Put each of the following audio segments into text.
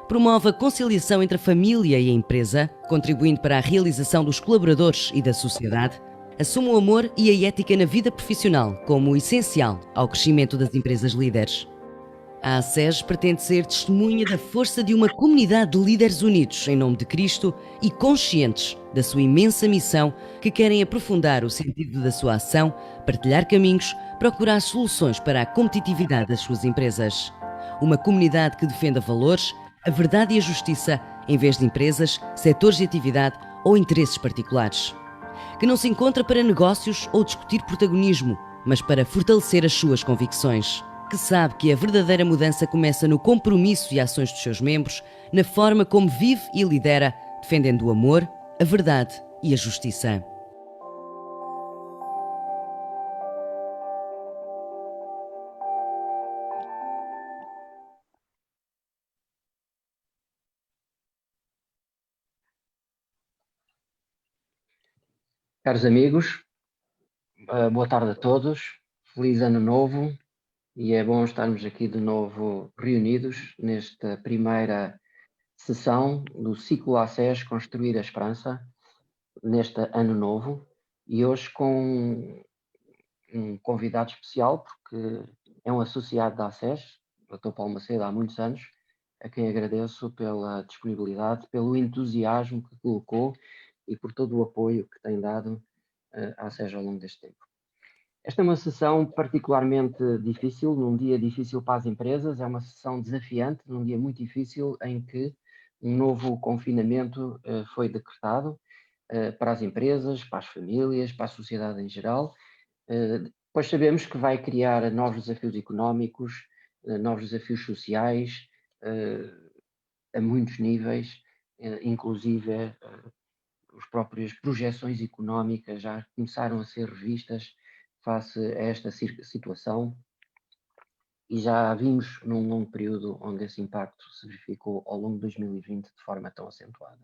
Promove a conciliação entre a família e a empresa, contribuindo para a realização dos colaboradores e da sociedade. Assume o amor e a ética na vida profissional como essencial ao crescimento das empresas líderes. A ACES pretende ser testemunha da força de uma comunidade de líderes unidos em nome de Cristo e conscientes da sua imensa missão, que querem aprofundar o sentido da sua ação, partilhar caminhos, procurar soluções para a competitividade das suas empresas. Uma comunidade que defenda valores, a verdade e a justiça, em vez de empresas, setores de atividade ou interesses particulares. Que não se encontra para negócios ou discutir protagonismo, mas para fortalecer as suas convicções. Que sabe que a verdadeira mudança começa no compromisso e ações dos seus membros, na forma como vive e lidera, defendendo o amor, a verdade e a justiça. Caros amigos, boa tarde a todos, feliz ano novo, e é bom estarmos aqui de novo reunidos nesta primeira sessão do ciclo ACES Construir a Esperança, neste ano novo, e hoje com um convidado especial, porque é um associado da ACES, o Dr. Paulo Macedo, há muitos anos, a quem agradeço pela disponibilidade, pelo entusiasmo que colocou e por todo o apoio que tem dado à ACES ao longo deste tempo. Esta é uma sessão particularmente difícil, num dia difícil para as empresas, é uma sessão desafiante, num dia muito difícil em que um novo confinamento foi decretado para as empresas, para as famílias, para a sociedade em geral. Pois sabemos que vai criar novos desafios económicos, novos desafios sociais, a muitos níveis, inclusive as próprias projeções económicas já começaram a ser revistas face a esta situação e já vimos num longo período onde esse impacto se verificou ao longo de 2020 de forma tão acentuada.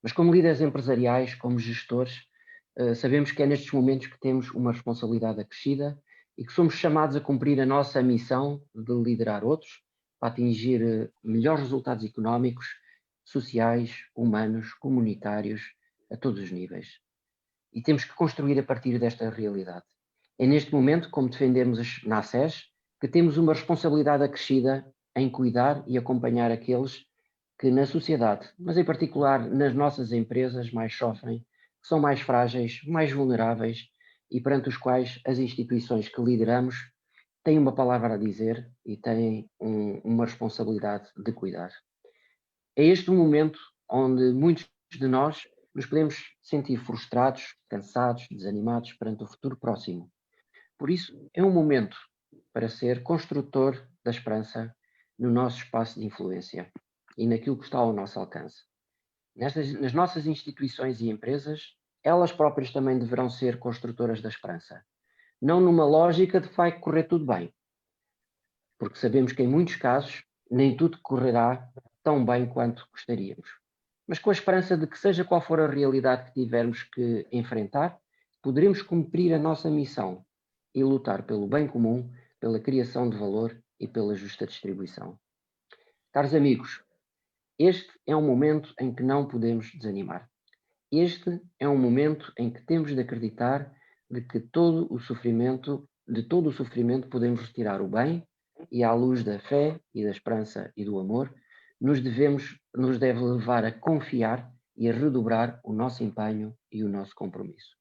Mas como líderes empresariais, como gestores, sabemos que é nestes momentos que temos uma responsabilidade acrescida e que somos chamados a cumprir a nossa missão de liderar outros para atingir melhores resultados económicos, sociais, humanos, comunitários, a todos os níveis. E temos que construir a partir desta realidade. É neste momento, como defendemos na ACES, que temos uma responsabilidade acrescida em cuidar e acompanhar aqueles que na sociedade, mas em particular nas nossas empresas, mais sofrem, que são mais frágeis, mais vulneráveis e perante os quais as instituições que lideramos têm uma palavra a dizer e têm uma responsabilidade de cuidar. É este o momento onde muitos de nós nos podemos sentir frustrados, cansados, desanimados perante o futuro próximo. Por isso, é um momento para ser construtor da esperança no nosso espaço de influência e naquilo que está ao nosso alcance. Nas nossas instituições e empresas, elas próprias também deverão ser construtoras da esperança. Não numa lógica de vai correr tudo bem, porque sabemos que em muitos casos nem tudo correrá tão bem quanto gostaríamos. Mas com a esperança de que, seja qual for a realidade que tivermos que enfrentar, poderemos cumprir a nossa missão e lutar pelo bem comum, pela criação de valor e pela justa distribuição. Caros amigos, este é um momento em que não podemos desanimar. Este é um momento em que temos de acreditar de que de todo o sofrimento podemos retirar o bem e à luz da fé e da esperança e do amor, nos deve levar a confiar e a redobrar o nosso empenho e o nosso compromisso.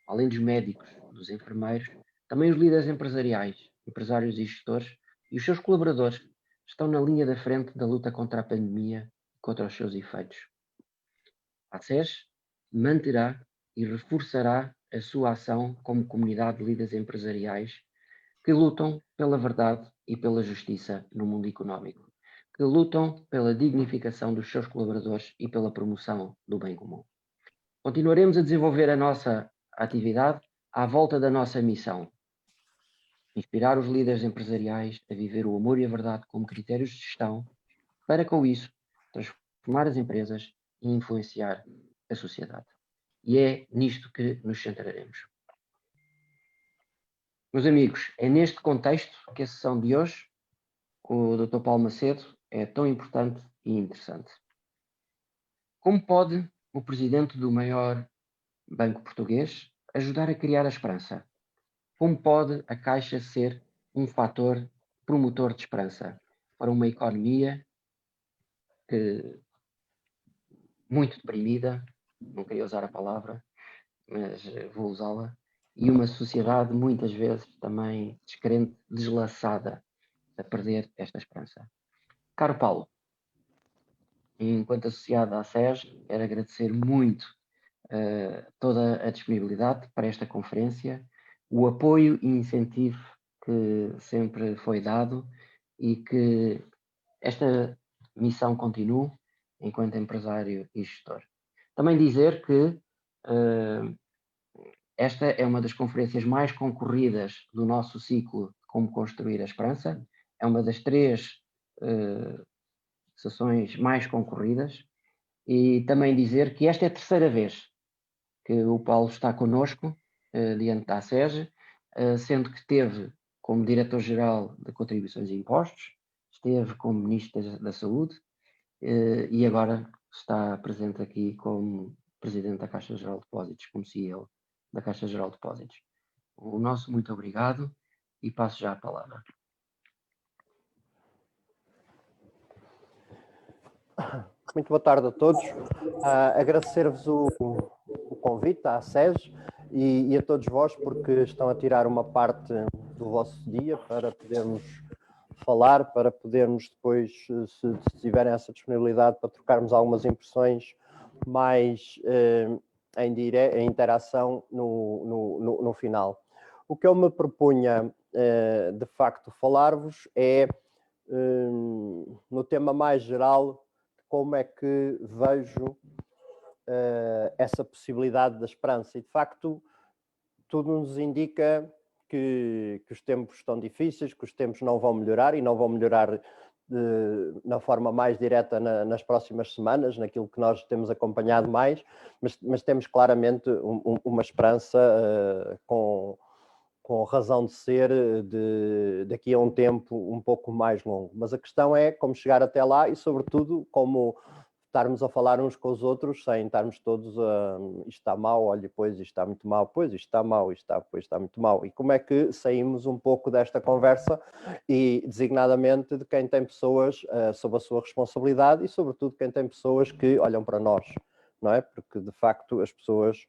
Além dos médicos, dos enfermeiros, também os líderes empresariais, empresários e gestores e os seus colaboradores estão na linha da frente da luta contra a pandemia e contra os seus efeitos. A ACES manterá e reforçará a sua ação como comunidade de líderes empresariais que lutam pela verdade e pela justiça no mundo económico, que lutam pela dignificação dos seus colaboradores e pela promoção do bem comum. Continuaremos a desenvolver a nossa atividade à volta da nossa missão: inspirar os líderes empresariais a viver o amor e a verdade como critérios de gestão, para com isso transformar as empresas e influenciar a sociedade. E é nisto que nos centraremos. Meus amigos, é neste contexto que a sessão de hoje, com o Dr. Paulo Macedo, é tão importante e interessante. Como pode o presidente do maior banco português ajudar a criar a esperança? Como pode a Caixa ser um fator promotor de esperança para uma economia muito deprimida, não queria usar a palavra, mas vou usá-la, e uma sociedade muitas vezes também descrente, deslaçada, a perder esta esperança? Caro Paulo, enquanto associado à SES, quero agradecer muito toda a disponibilidade para esta conferência, o apoio e incentivo que sempre foi dado e que esta missão continue enquanto empresário e gestor. Também dizer que esta é uma das conferências mais concorridas do nosso ciclo de Como Construir a Esperança. É uma das 3 sessões mais concorridas. E também dizer que esta é a terceira vez que o Paulo está connosco, diante da SES, sendo que esteve como Diretor-Geral de Contribuições e Impostos, esteve como Ministro da Saúde e agora está presente aqui como Presidente da Caixa Geral de Depósitos, como CEO da Caixa Geral de Depósitos. O nosso muito obrigado e passo já a palavra. Muito boa tarde a todos. Agradecer-vos o convite à SES e a todos vós porque estão a tirar uma parte do vosso dia para podermos falar, para podermos depois, se tiverem essa disponibilidade, para trocarmos algumas impressões mais em interação no final. O que eu me propunha, de facto, falar-vos é no tema mais geral, como é que vejo essa possibilidade da esperança. E, de facto, tudo nos indica que os tempos estão difíceis, que os tempos não vão melhorar e não vão melhorar na forma mais direta nas próximas semanas, naquilo que nós temos acompanhado mais, mas temos claramente uma esperança com razão de ser daqui a um tempo um pouco mais longo. Mas a questão é como chegar até lá e, sobretudo, como estarmos a falar uns com os outros sem estarmos todos a isto está mal, olha, pois isto está muito mal, pois isto está mal, pois está muito mal. E como é que saímos um pouco desta conversa e, designadamente, de quem tem pessoas sob a sua responsabilidade e, sobretudo, quem tem pessoas que olham para nós, não é? Porque, de facto, as pessoas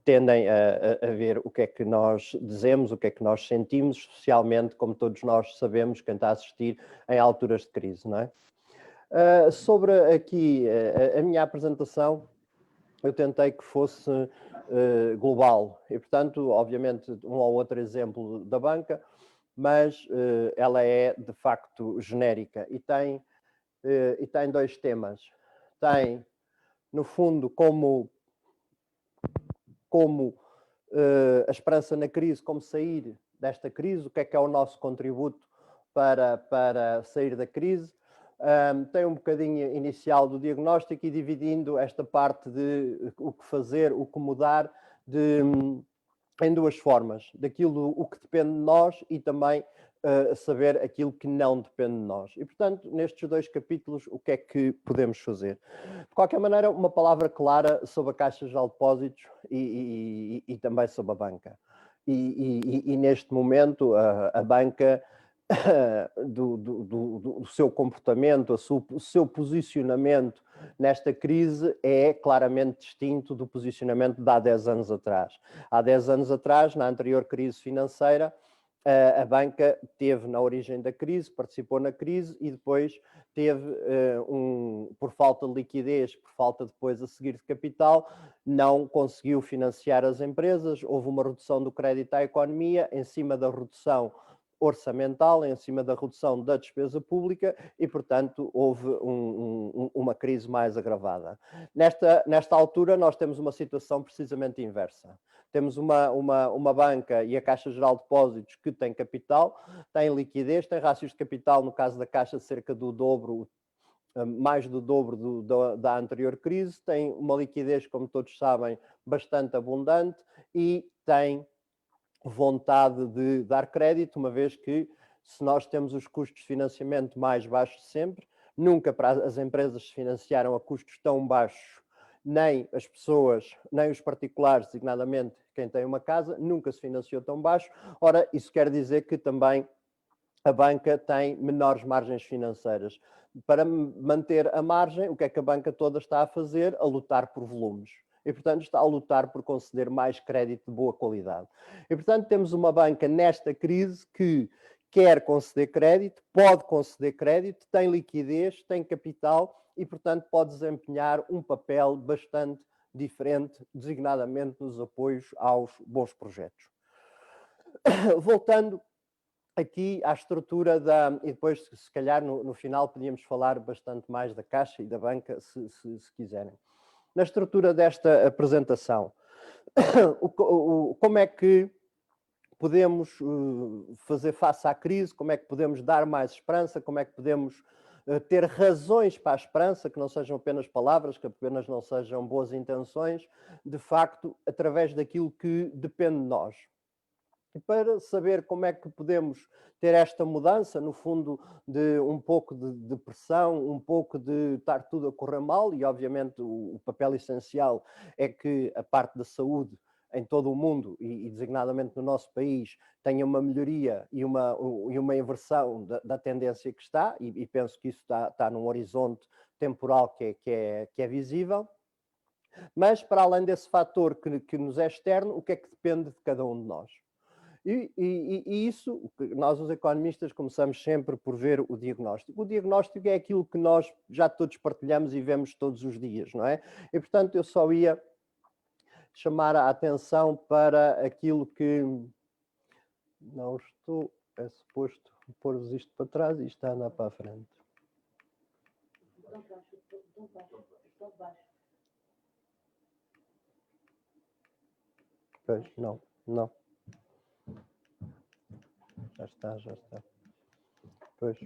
tendem a ver o que é que nós dizemos, o que é que nós sentimos, especialmente, como todos nós sabemos, quem está a assistir em alturas de crise, não é? Sobre aqui a minha apresentação, eu tentei que fosse global e, portanto, obviamente, um ou outro exemplo da banca, mas ela é, de facto, genérica e tem 2 temas. Tem, no fundo, como a esperança na crise, como sair desta crise, o que é o nosso contributo para sair da crise. Tem um bocadinho inicial do diagnóstico e dividindo esta parte de o que fazer, o que mudar, em 2 formas, daquilo o que depende de nós e também saber aquilo que não depende de nós. E, portanto, nestes 2 capítulos, o que é que podemos fazer? De qualquer maneira, uma palavra clara sobre a Caixa Geral de Depósitos e também sobre a banca. E neste momento, a banca, do seu comportamento, o seu posicionamento nesta crise é claramente distinto do posicionamento de há 10 anos atrás. Há 10 anos atrás, na anterior crise financeira, a banca teve na origem da crise, participou na crise e depois teve, por falta de liquidez, por falta depois a seguir de capital, não conseguiu financiar as empresas, houve uma redução do crédito à economia em cima da redução orçamental, em cima da redução da despesa pública e, portanto, houve uma crise mais agravada. Nesta altura, nós temos uma situação precisamente inversa. Temos uma banca e a Caixa Geral de Depósitos que tem capital, tem liquidez, tem rácios de capital, no caso da Caixa, cerca do dobro, mais do dobro da anterior crise, tem uma liquidez, como todos sabem, bastante abundante e tem vontade de dar crédito, uma vez que se nós temos os custos de financiamento mais baixos de sempre, nunca para as empresas se financiaram a custos tão baixos, nem as pessoas, nem os particulares, designadamente quem tem uma casa, nunca se financiou tão baixo. Ora, isso quer dizer que também a banca tem menores margens financeiras. Para manter a margem, o que é que a banca toda está a fazer? A lutar por volumes. E, portanto, está a lutar por conceder mais crédito de boa qualidade. E, portanto, temos uma banca nesta crise que quer conceder crédito, pode conceder crédito, tem liquidez, tem capital e, portanto, pode desempenhar um papel bastante diferente, designadamente nos apoios aos bons projetos. Voltando aqui à estrutura e depois, se calhar, no final, podíamos falar bastante mais da Caixa e da banca, se quiserem. Na estrutura desta apresentação, como é que podemos fazer face à crise, como é que podemos dar mais esperança, como é que podemos ter razões para a esperança, que não sejam apenas palavras, que apenas não sejam boas intenções, de facto, através daquilo que depende de nós. E para saber como é que podemos ter esta mudança, no fundo, de um pouco de pressão, um pouco de estar tudo a correr mal, e obviamente o papel essencial é que a parte da saúde em todo o mundo, e designadamente no nosso país, tenha uma melhoria e uma inversão da tendência que está, e penso que isso está num horizonte temporal que é visível. Mas, para além desse fator que nos é externo, o que é que depende de cada um de nós? E isso, nós os economistas começamos sempre por ver o diagnóstico. O diagnóstico é aquilo que nós já todos partilhamos e vemos todos os dias, não é? E, portanto, eu só ia chamar a atenção para aquilo que... Não estou... É suposto pôr-vos isto para trás e isto está a andar para a frente. Pois, não. Já está. Pois.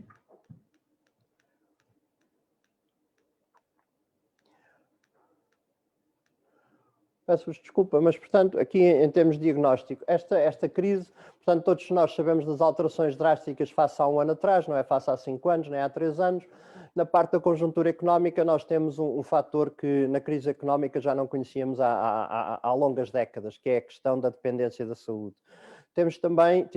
Peço-vos desculpa, mas, portanto, aqui em termos de diagnóstico, esta crise, portanto, todos nós sabemos das alterações drásticas face a um ano atrás, não é face a 5 anos, nem há 3 anos. Na parte da conjuntura económica, nós temos um fator que na crise económica já não conhecíamos há longas décadas, que é a questão da dependência da saúde. Tivemos também,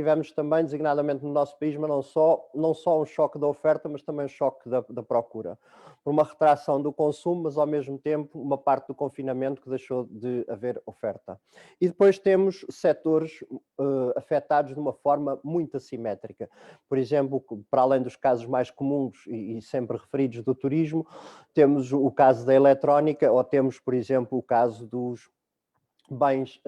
designadamente no nosso país, mas não só um choque da oferta, mas também um choque da procura. Uma retração do consumo, mas ao mesmo tempo uma parte do confinamento que deixou de haver oferta. E depois temos setores afetados de uma forma muito assimétrica. Por exemplo, para além dos casos mais comuns e sempre referidos do turismo, temos o caso da eletrónica ou temos, por exemplo, o caso dos bens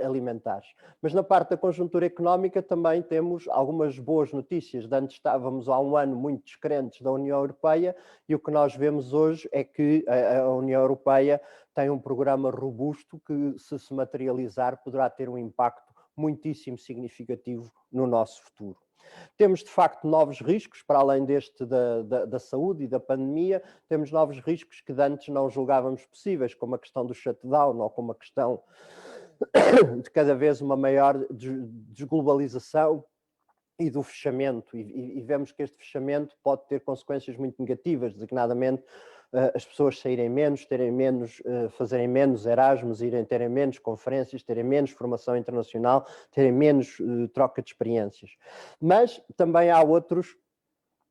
alimentares. Mas na parte da conjuntura económica também temos algumas boas notícias. De antes estávamos há um ano muito descrentes da União Europeia e o que nós vemos hoje é que a União Europeia tem um programa robusto que, se materializar, poderá ter um impacto muitíssimo significativo no nosso futuro. Temos, de facto, novos riscos, para além deste da saúde e da pandemia, temos novos riscos que antes não julgávamos possíveis, como a questão do shutdown ou como a questão de cada vez uma maior desglobalização e do fechamento. E vemos que este fechamento pode ter consequências muito negativas, designadamente as pessoas saírem menos, fazerem menos Erasmus, terem menos conferências, terem menos formação internacional, terem menos troca de experiências. Mas também há outros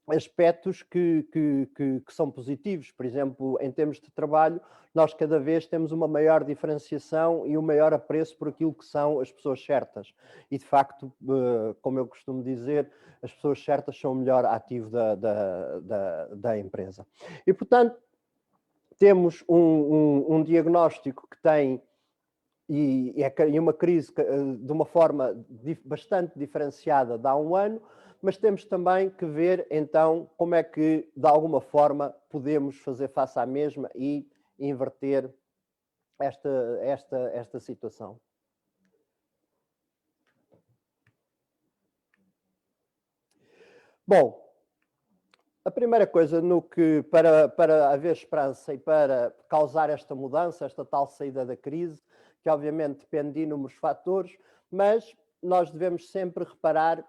aspectos que são positivos. Por exemplo, em termos de trabalho, nós cada vez temos uma maior diferenciação e um maior apreço por aquilo que são as pessoas certas. E, de facto, como eu costumo dizer, as pessoas certas são o melhor ativo da empresa. E, portanto, temos um diagnóstico que tem e uma crise de uma forma bastante diferenciada de há um ano, mas temos também que ver, então, como é que, de alguma forma, podemos fazer face à mesma e inverter esta situação. Bom, a primeira coisa para haver esperança e para causar esta mudança, esta tal saída da crise, que obviamente depende de inúmeros fatores, mas nós devemos sempre reparar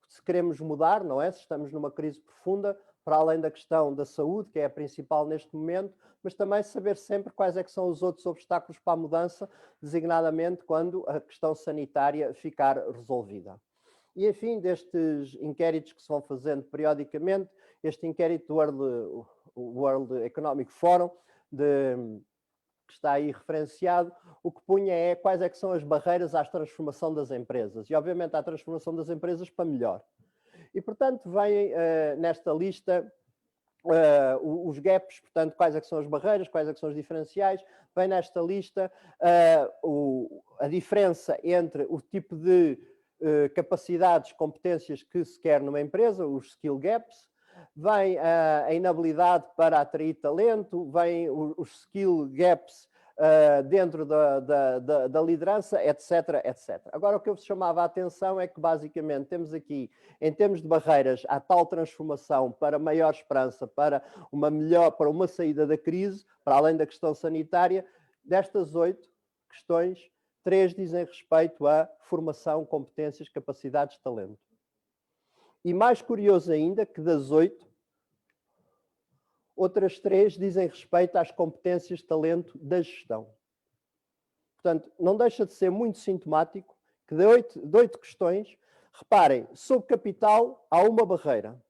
se queremos mudar, não é? Se estamos numa crise profunda, para além da questão da saúde, que é a principal neste momento, mas também saber sempre quais é que são os outros obstáculos para a mudança, designadamente quando a questão sanitária ficar resolvida. E, enfim, destes inquéritos que se vão fazendo periodicamente, este inquérito do World Economic Forum, que está aí referenciado, o que punha é quais é que são as barreiras à transformação das empresas. E, obviamente, à transformação das empresas para melhor. E, portanto, vem nesta lista os gaps, portanto, quais é que são as barreiras, quais é que são os diferenciais. Vem nesta lista a diferença entre o tipo de capacidades, competências que se quer numa empresa, os skill gaps. Vem a inabilidade para atrair talento, vem os skill gaps dentro da liderança, etc, etc. Agora, o que eu vos chamava a atenção é que, basicamente, temos aqui, em termos de barreiras, à tal transformação para maior esperança, para uma saída da crise, para além da questão sanitária, destas 8 questões, 3 dizem respeito à formação, competências, capacidades, talento. E mais curioso ainda, que das 8, outras 3 dizem respeito às competências de talento da gestão. Portanto, não deixa de ser muito sintomático que de 8 questões, reparem, sobre capital há uma barreira.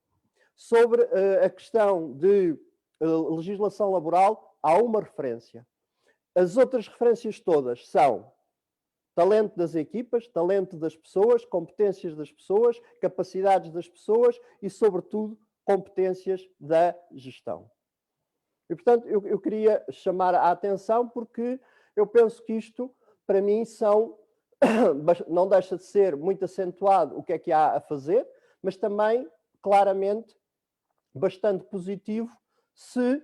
Sobre a questão de legislação laboral há uma referência. As outras referências todas são talento das equipas, talento das pessoas, competências das pessoas, capacidades das pessoas e, sobretudo, competências da gestão. E, portanto, eu queria chamar a atenção porque eu penso que isto, para mim, não deixa de ser muito acentuado o que é que há a fazer, mas também, claramente, bastante positivo se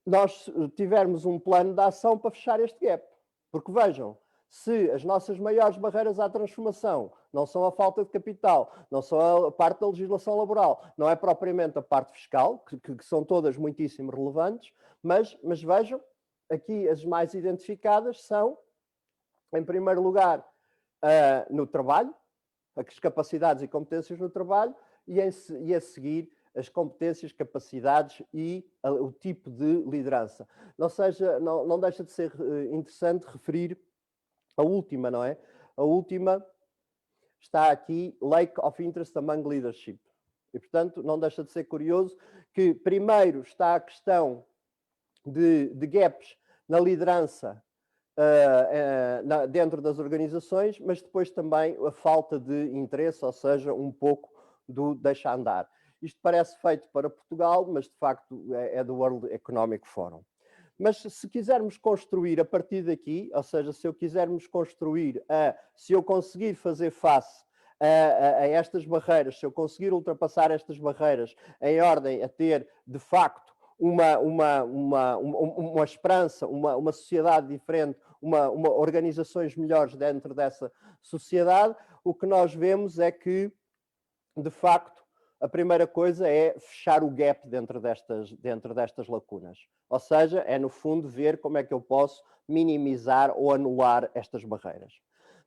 nós tivermos um plano de ação para fechar este gap. Porque, vejam, se as nossas maiores barreiras à transformação não são a falta de capital, não são a parte da legislação laboral, não é propriamente a parte fiscal, que são todas muitíssimo relevantes, mas vejam, aqui as mais identificadas são, em primeiro lugar, no trabalho, as capacidades e competências no trabalho, e a seguir as competências, capacidades e o tipo de liderança. Não deixa de ser interessante referir a última, não é? A última está aqui, Lack of Interest Among Leadership. E, portanto, não deixa de ser curioso que primeiro está a questão de gaps na liderança dentro das organizações, mas depois também a falta de interesse, ou seja, um pouco do deixa andar. Isto parece feito para Portugal, mas de facto é do World Economic Forum. Mas se quisermos construir a partir daqui, ou seja, se eu conseguir fazer face a estas barreiras, se eu conseguir ultrapassar estas barreiras em ordem a ter, de facto, uma esperança, uma sociedade diferente, organizações melhores dentro dessa sociedade, o que nós vemos é que, de facto, a primeira coisa é fechar o gap dentro destas lacunas. Ou seja, é no fundo ver como é que eu posso minimizar ou anular estas barreiras.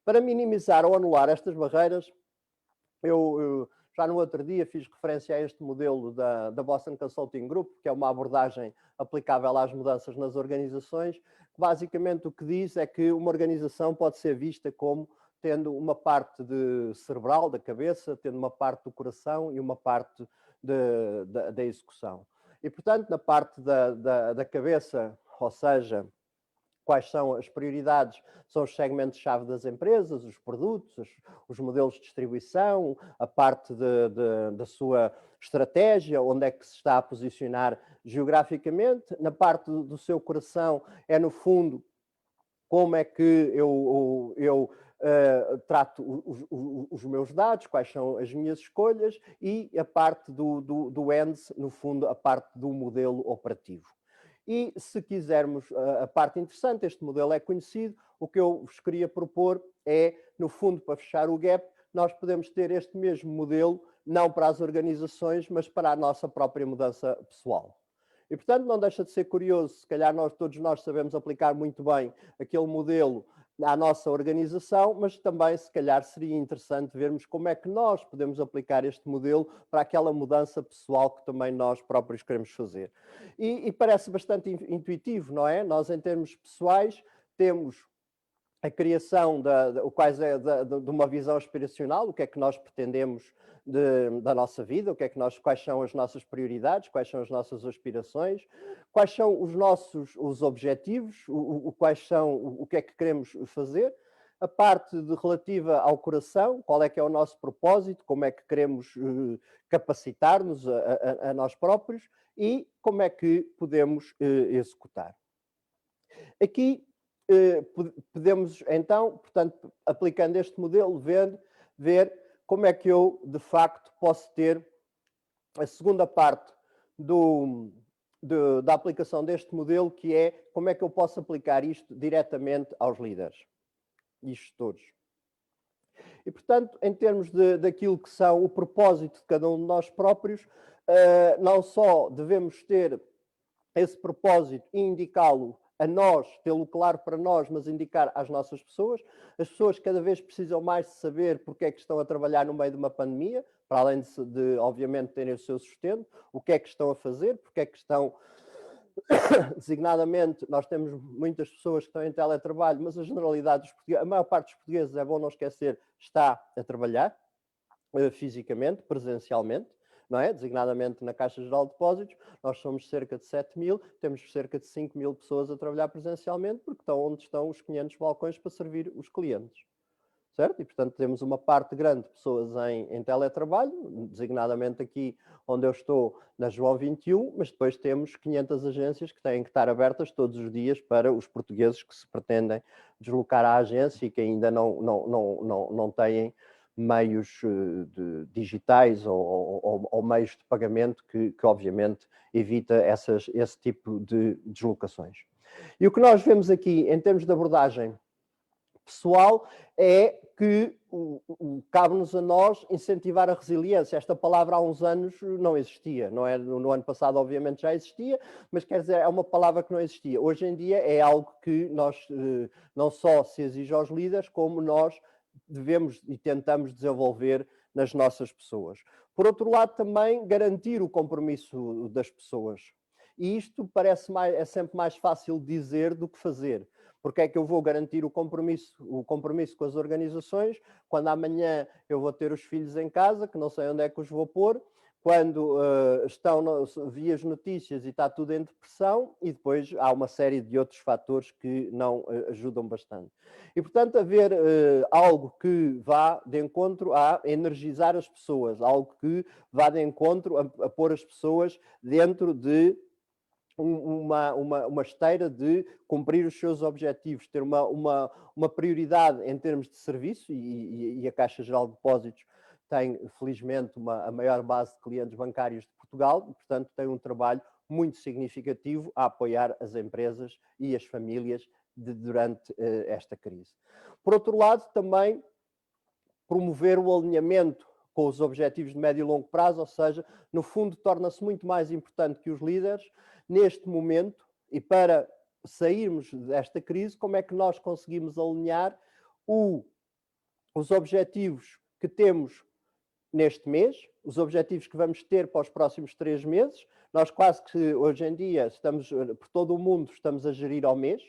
Para minimizar ou anular estas barreiras, eu já no outro dia fiz referência a este modelo da Boston Consulting Group, que é uma abordagem aplicável às mudanças nas organizações, que basicamente o que diz é que uma organização pode ser vista como tendo uma parte cerebral, da cabeça, tendo uma parte do coração e uma parte da execução. E, portanto, na parte da cabeça, ou seja, quais são as prioridades, são os segmentos-chave das empresas, os produtos, os modelos de distribuição, a parte da sua estratégia, onde é que se está a posicionar geograficamente. Na parte do seu coração é, no fundo, como é que eu trato os meus dados, quais são as minhas escolhas, e a parte do ENDS, no fundo, a parte do modelo operativo. E se quisermos a parte interessante, este modelo é conhecido, o que eu vos queria propor é, no fundo, para fechar o gap, nós podemos ter este mesmo modelo, não para as organizações, mas para a nossa própria mudança pessoal. E, portanto, não deixa de ser curioso, se calhar todos nós sabemos aplicar muito bem aquele modelo à nossa organização, mas também, se calhar, seria interessante vermos como é que nós podemos aplicar este modelo para aquela mudança pessoal que também nós próprios queremos fazer. E parece bastante intuitivo, não é? Nós, em termos pessoais, temos a criação de uma visão aspiracional, o que é que nós pretendemos da nossa vida, quais são as nossas prioridades, quais são as nossas aspirações, quais são os objetivos, o que é que queremos fazer, a parte relativa ao coração, qual é que é o nosso propósito, como é que queremos capacitar-nos a nós próprios e como é que podemos executar. Aqui podemos, então, portanto, aplicando este modelo, ver como é que eu, de facto, posso ter a segunda parte da aplicação deste modelo, que é como é que eu posso aplicar isto diretamente aos líderes e gestores. E, portanto, em termos daquilo que são o propósito de cada um de nós próprios, não só devemos ter esse propósito e indicá-lo a nós, tê-lo claro para nós, mas indicar às nossas pessoas. As pessoas cada vez precisam mais de saber porque é que estão a trabalhar no meio de uma pandemia, para além obviamente, terem o seu sustento, o que é que estão a fazer, porque é que estão... Designadamente, nós temos muitas pessoas que estão em teletrabalho, mas a generalidade dos portugueses, a maior parte dos portugueses, é bom não esquecer, está a trabalhar fisicamente, presencialmente, não é? Designadamente na Caixa Geral de Depósitos, nós somos cerca de 7.000, temos cerca de 5.000 pessoas a trabalhar presencialmente, porque estão onde estão os 500 balcões para servir os clientes, certo? E, portanto, temos uma parte grande de pessoas em teletrabalho, designadamente aqui onde eu estou, na João 21, mas depois temos 500 agências que têm que estar abertas todos os dias para os portugueses que se pretendem deslocar à agência e que ainda não têm meios digitais ou meios de pagamento que obviamente evita esse tipo de deslocações. E o que nós vemos aqui em termos de abordagem pessoal é que cabe-nos a nós incentivar a resiliência. Esta palavra há uns anos não existia, não é? No ano passado obviamente já existia, mas quer dizer, é uma palavra que não existia. Hoje em dia é algo que nós não só se exige aos líderes, como nós devemos e tentamos desenvolver nas nossas pessoas. Por outro lado, também garantir o compromisso das pessoas. E isto é sempre mais fácil dizer do que fazer. Porque é que eu vou garantir o compromisso com as organizações, quando amanhã eu vou ter os filhos em casa, que não sei onde é que os vou pôr, quando vi as notícias e está tudo em depressão, e depois há uma série de outros fatores que não ajudam bastante. E, portanto, haver algo que vá de encontro a energizar as pessoas, algo que vá de encontro a pôr as pessoas dentro de uma esteira de cumprir os seus objetivos, ter uma prioridade em termos de serviço, e a Caixa Geral de Depósitos tem, felizmente, a maior base de clientes bancários de Portugal, e, portanto, tem um trabalho muito significativo a apoiar as empresas e as famílias durante esta crise. Por outro lado, também promover o alinhamento com os objetivos de médio e longo prazo, ou seja, no fundo, torna-se muito mais importante que os líderes, neste momento, e para sairmos desta crise, como é que nós conseguimos alinhar os objetivos que temos neste mês, os objetivos que vamos ter para os próximos 3 meses. Nós quase que, hoje em dia, por todo o mundo, estamos a gerir ao mês,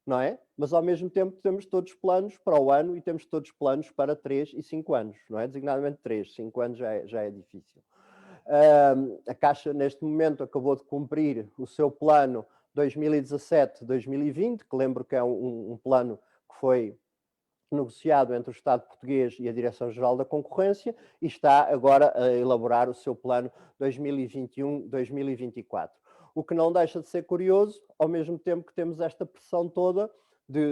não é? Mas, ao mesmo tempo, temos todos planos para o ano e temos todos planos para 3 e 5 anos, não é? Designadamente 3, 5 anos já é difícil. A Caixa, neste momento, acabou de cumprir o seu plano 2017-2020, que lembro que é um plano que foi negociado entre o Estado português e a Direção-Geral da Concorrência, e está agora a elaborar o seu plano 2021-2024. O que não deixa de ser curioso, ao mesmo tempo que temos esta pressão toda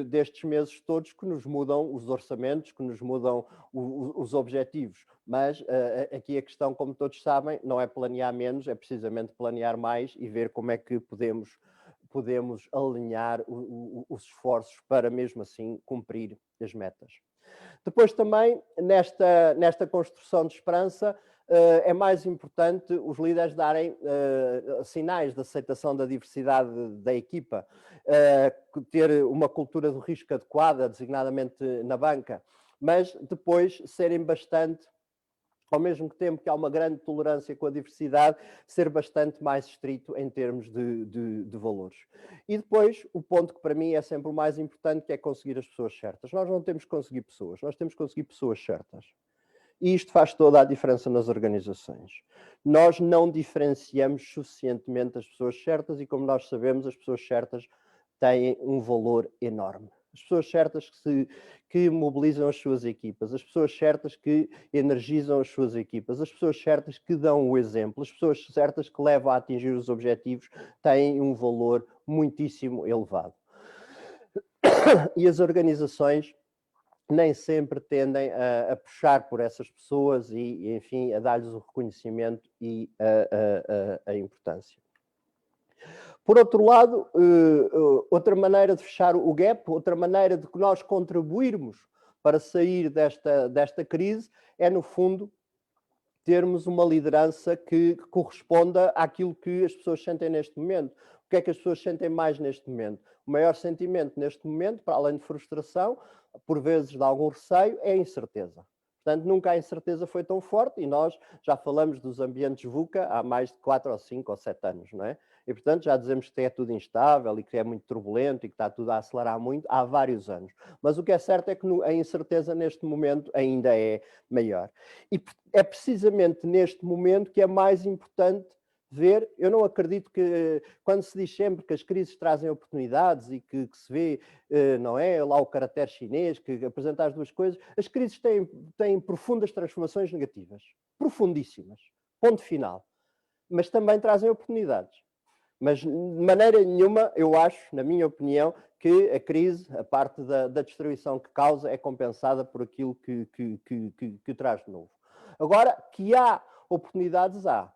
destes meses todos que nos mudam os orçamentos, que nos mudam os objetivos. Mas aqui a questão, como todos sabem, não é planear menos, é precisamente planear mais e ver como é que podemos alinhar os esforços para, mesmo assim, cumprir as metas. Depois também, nesta construção de esperança, é mais importante os líderes darem sinais de aceitação da diversidade da equipa, ter uma cultura do risco adequada, designadamente na banca, mas depois serem bastante, ao mesmo tempo que há uma grande tolerância com a diversidade, ser bastante mais estrito em termos de valores. E depois, o ponto que para mim é sempre o mais importante, que é conseguir as pessoas certas. Nós não temos que conseguir pessoas, nós temos que conseguir pessoas certas. E isto faz toda a diferença nas organizações. Nós não diferenciamos suficientemente as pessoas certas e, como nós sabemos, as pessoas certas têm um valor enorme. As pessoas certas que mobilizam as suas equipas, as pessoas certas que energizam as suas equipas, as pessoas certas que dão o exemplo, as pessoas certas que levam a atingir os objetivos têm um valor muitíssimo elevado. E as organizações nem sempre tendem a puxar por essas pessoas e, enfim, a dar-lhes o reconhecimento e a importância. Por outro lado, outra maneira de fechar o gap, outra maneira de que nós contribuirmos para sair desta crise é, no fundo, termos uma liderança que corresponda àquilo que as pessoas sentem neste momento. O que é que as pessoas sentem mais neste momento? O maior sentimento neste momento, para além de frustração, por vezes de algum receio, é a incerteza. Portanto, nunca a incerteza foi tão forte e nós já falamos dos ambientes VUCA há mais de 4 ou 5 ou 7 anos, não é? E, portanto, já dizemos que é tudo instável e que é muito turbulento e que está tudo a acelerar muito há vários anos. Mas o que é certo é que a incerteza neste momento ainda é maior. E é precisamente neste momento que é mais importante ver. Eu não acredito que, quando se diz sempre que as crises trazem oportunidades e que se vê, não é, lá o caractere chinês, que apresenta as duas coisas, as crises têm profundas transformações negativas, profundíssimas, ponto final, mas também trazem oportunidades. Mas de maneira nenhuma, eu acho, na minha opinião, que a crise, a parte da destruição que causa, é compensada por aquilo que traz de novo. Agora, que há oportunidades, há.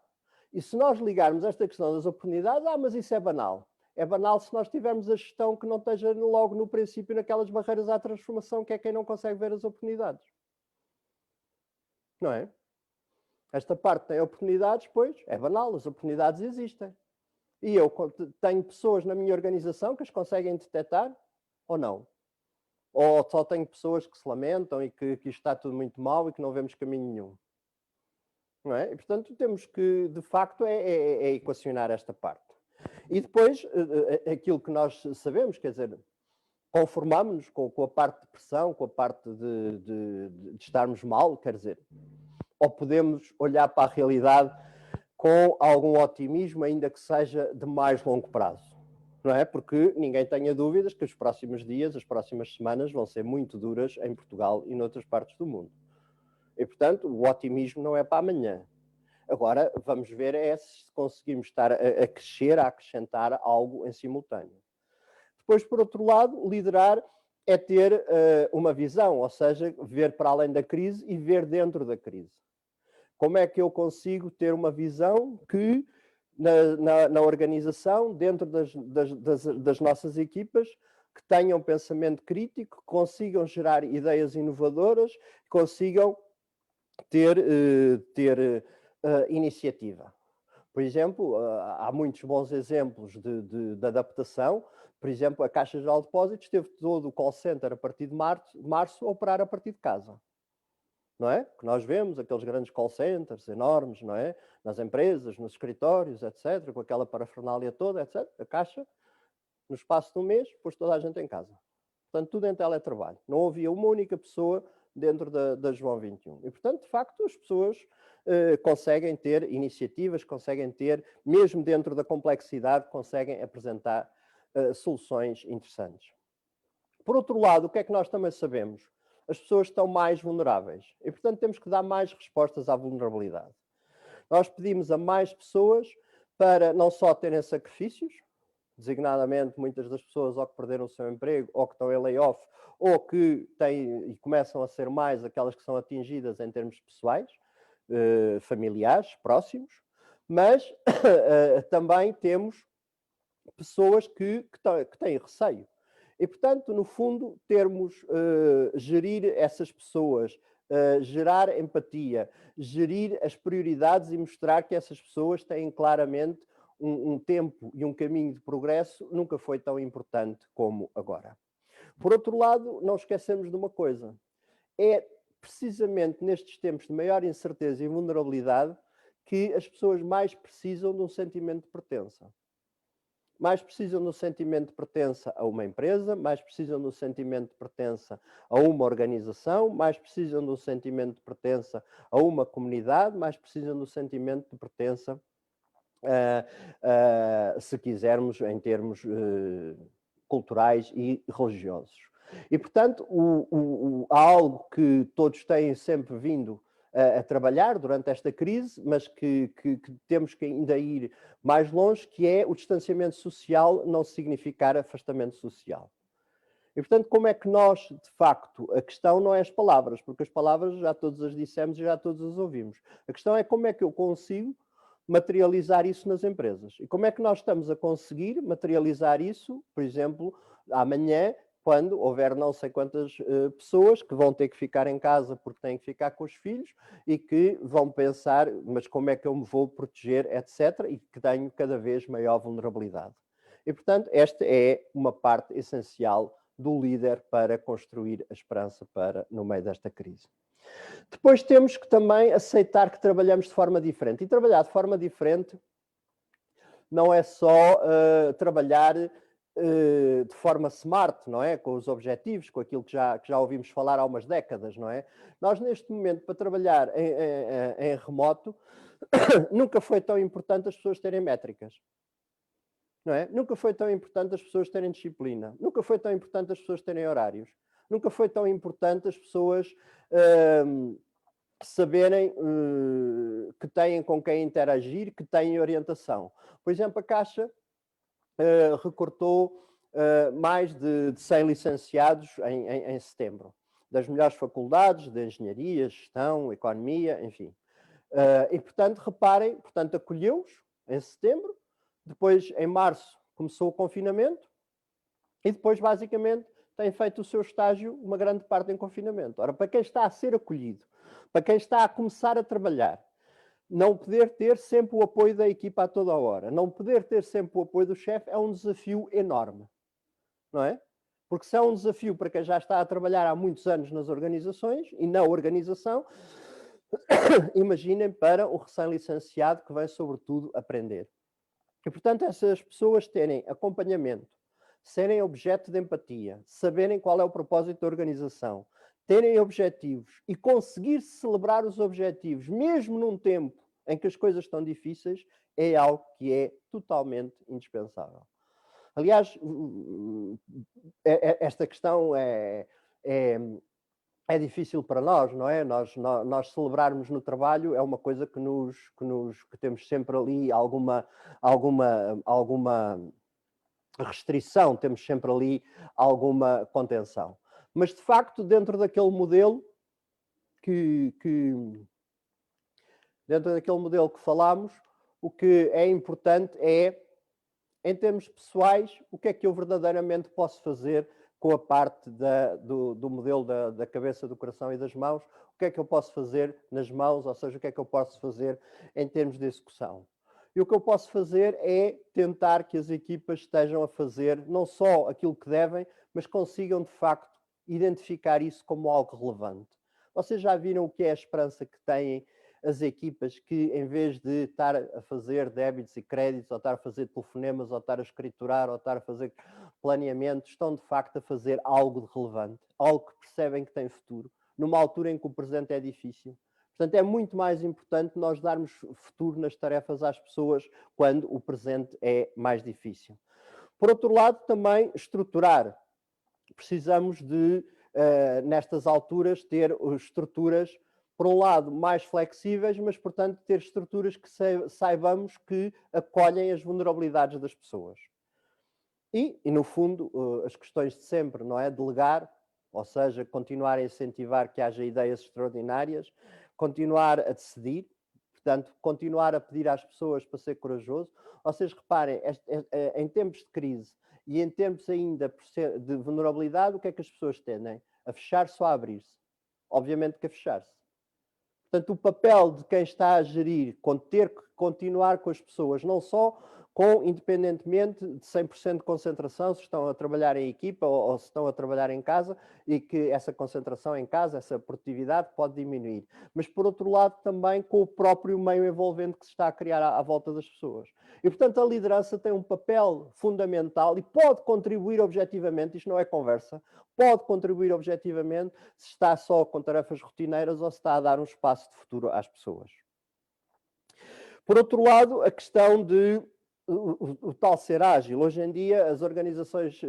E se nós ligarmos esta questão das oportunidades, mas isso é banal. É banal se nós tivermos a gestão que não esteja logo no princípio naquelas barreiras à transformação, que é quem não consegue ver as oportunidades. Não é? Esta parte tem oportunidades, pois, é banal, as oportunidades existem. E eu tenho pessoas na minha organização que as conseguem detectar ou não? Ou só tenho pessoas que se lamentam e que isto está tudo muito mal e que não vemos caminho nenhum? Não é? E, portanto, temos que, de facto, equacionar esta parte. E depois, aquilo que nós sabemos, quer dizer, conformamos-nos com a parte de pressão, com a parte de estarmos mal, quer dizer, ou podemos olhar para a realidade com algum otimismo, ainda que seja de mais longo prazo. Não é? Porque ninguém tenha dúvidas que os próximos dias, as próximas semanas vão ser muito duras em Portugal e noutras partes do mundo. E, portanto, o otimismo não é para amanhã. Agora, vamos ver se conseguimos estar a crescer, a acrescentar algo em simultâneo. Depois, por outro lado, liderar é ter uma visão, ou seja, ver para além da crise e ver dentro da crise. Como é que eu consigo ter uma visão que, na organização, dentro das nossas equipas, que tenham pensamento crítico, consigam gerar ideias inovadoras, consigam ter iniciativa. Por exemplo, há muitos bons exemplos de adaptação. Por exemplo, a Caixa Geral de Depósitos teve todo o call center a partir de março a operar a partir de casa. Não é? Que nós vemos aqueles grandes call centers enormes, não é? Nas empresas, nos escritórios, etc., com aquela parafernália toda, etc. A Caixa, no espaço de um mês, pôs toda a gente em casa. Portanto, tudo em teletrabalho. Não havia uma única pessoa dentro da João 21. E, portanto, de facto, as pessoas conseguem ter iniciativas, conseguem ter, mesmo dentro da complexidade, conseguem apresentar soluções interessantes. Por outro lado, o que é que nós também sabemos? As pessoas estão mais vulneráveis e, portanto, temos que dar mais respostas à vulnerabilidade. Nós pedimos a mais pessoas para não só terem sacrifícios, designadamente muitas das pessoas ou que perderam o seu emprego, ou que estão em layoff, ou que têm e começam a ser mais aquelas que são atingidas em termos pessoais, familiares, próximos, mas também temos pessoas que têm receio. E, portanto, no fundo, gerir essas pessoas gerar empatia, gerir as prioridades e mostrar que essas pessoas têm claramente um tempo e um caminho de progresso, nunca foi tão importante como agora. Por outro lado, não esquecemos de uma coisa, é precisamente nestes tempos de maior incerteza e vulnerabilidade que as pessoas mais precisam de um sentimento de pertença. Mais precisam do sentimento de pertença a uma empresa, mais precisam do sentimento de pertença a uma organização, mais precisam do sentimento de pertença a uma comunidade, mais precisam do sentimento de pertença, se quisermos, em termos culturais e religiosos. E, portanto, há algo que todos têm sempre vindo a trabalhar durante esta crise, mas que temos que ainda ir mais longe, que é o distanciamento social não significar afastamento social. E, portanto, como é que nós, de facto, a questão não é as palavras, porque as palavras já todas as dissemos e já todas as ouvimos. A questão é como é que eu consigo materializar isso nas empresas. E como é que nós estamos a conseguir materializar isso, por exemplo, amanhã, quando houver não sei quantas pessoas que vão ter que ficar em casa porque têm que ficar com os filhos e que vão pensar, mas como é que eu me vou proteger, etc., e que tenho cada vez maior vulnerabilidade. E, portanto, esta é uma parte essencial do líder para construir a esperança no meio desta crise. Depois temos que também aceitar que trabalhamos de forma diferente. E trabalhar de forma diferente não é só trabalhar de forma smart, não é? Com os objetivos, com aquilo que já ouvimos falar há umas décadas, não é? Nós, neste momento, para trabalhar em remoto, nunca foi tão importante as pessoas terem métricas. Não é? Nunca foi tão importante as pessoas terem disciplina. Nunca foi tão importante as pessoas terem horários. Nunca foi tão importante as pessoas saberem que têm com quem interagir, que têm orientação. Por exemplo, a Caixa recortou mais de 100 licenciados em setembro, das melhores faculdades de engenharia, gestão, economia, enfim. E, portanto, reparem, acolheu-os em setembro, depois, em março, começou o confinamento e depois, basicamente, tem feito o seu estágio, uma grande parte em confinamento. Ora, para quem está a ser acolhido, para quem está a começar a trabalhar, não poder ter sempre o apoio da equipa a toda a hora, não poder ter sempre o apoio do chefe é um desafio enorme, não é? Porque se é um desafio para quem já está a trabalhar há muitos anos nas organizações e na organização, imaginem para um recém-licenciado que vem, sobretudo, aprender. E, portanto, essas pessoas terem acompanhamento, serem objeto de empatia, saberem qual é o propósito da organização, terem objetivos e conseguir celebrar os objetivos, mesmo num tempo em que as coisas estão difíceis, é algo que é totalmente indispensável. Aliás, esta questão é difícil para nós, não é? Nós celebrarmos no trabalho é uma coisa que temos sempre ali alguma restrição, temos sempre ali alguma contenção. Mas, de facto, dentro daquele modelo dentro daquele modelo que falámos, o que é importante é, em termos pessoais, o que é que eu verdadeiramente posso fazer com a parte do modelo da cabeça, do coração e das mãos, o que é que eu posso fazer nas mãos, ou seja, o que é que eu posso fazer em termos de execução. E o que eu posso fazer é tentar que as equipas estejam a fazer não só aquilo que devem, mas consigam, de facto, identificar isso como algo relevante. Vocês já viram o que é a esperança que têm as equipas que, em vez de estar a fazer débitos e créditos, ou estar a fazer telefonemas, ou estar a escriturar, ou estar a fazer planeamento, estão de facto a fazer algo de relevante, algo que percebem que tem futuro, numa altura em que o presente é difícil. Portanto, é muito mais importante nós darmos futuro nas tarefas às pessoas quando o presente é mais difícil. Por outro lado, também estruturar. Precisamos de, nestas alturas, ter estruturas, por um lado, mais flexíveis, mas, portanto, ter estruturas que saibamos que acolhem as vulnerabilidades das pessoas. E no fundo, as questões de sempre, não é? Delegar, ou seja, continuar a incentivar que haja ideias extraordinárias, continuar a decidir, portanto, continuar a pedir às pessoas para ser corajoso. Vocês reparem, em tempos de crise e em tempos ainda de vulnerabilidade, o que é que as pessoas tendem? A fechar-se ou a abrir-se. obviamente que a fechar-se. Portanto, o papel de quem está a gerir, ter que continuar com as pessoas, não só independentemente de 100% de concentração, se estão a trabalhar em equipa ou se estão a trabalhar em casa, e que essa concentração em casa, essa produtividade pode diminuir. Mas, por outro lado, também com o próprio meio envolvente que se está a criar à volta das pessoas. E, portanto, a liderança tem um papel fundamental e pode contribuir objetivamente, isto não é conversa, pode contribuir objetivamente se está só com tarefas rotineiras ou se está a dar um espaço de futuro às pessoas. Por outro lado, a questão de o tal ser ágil. Hoje em dia, as organizações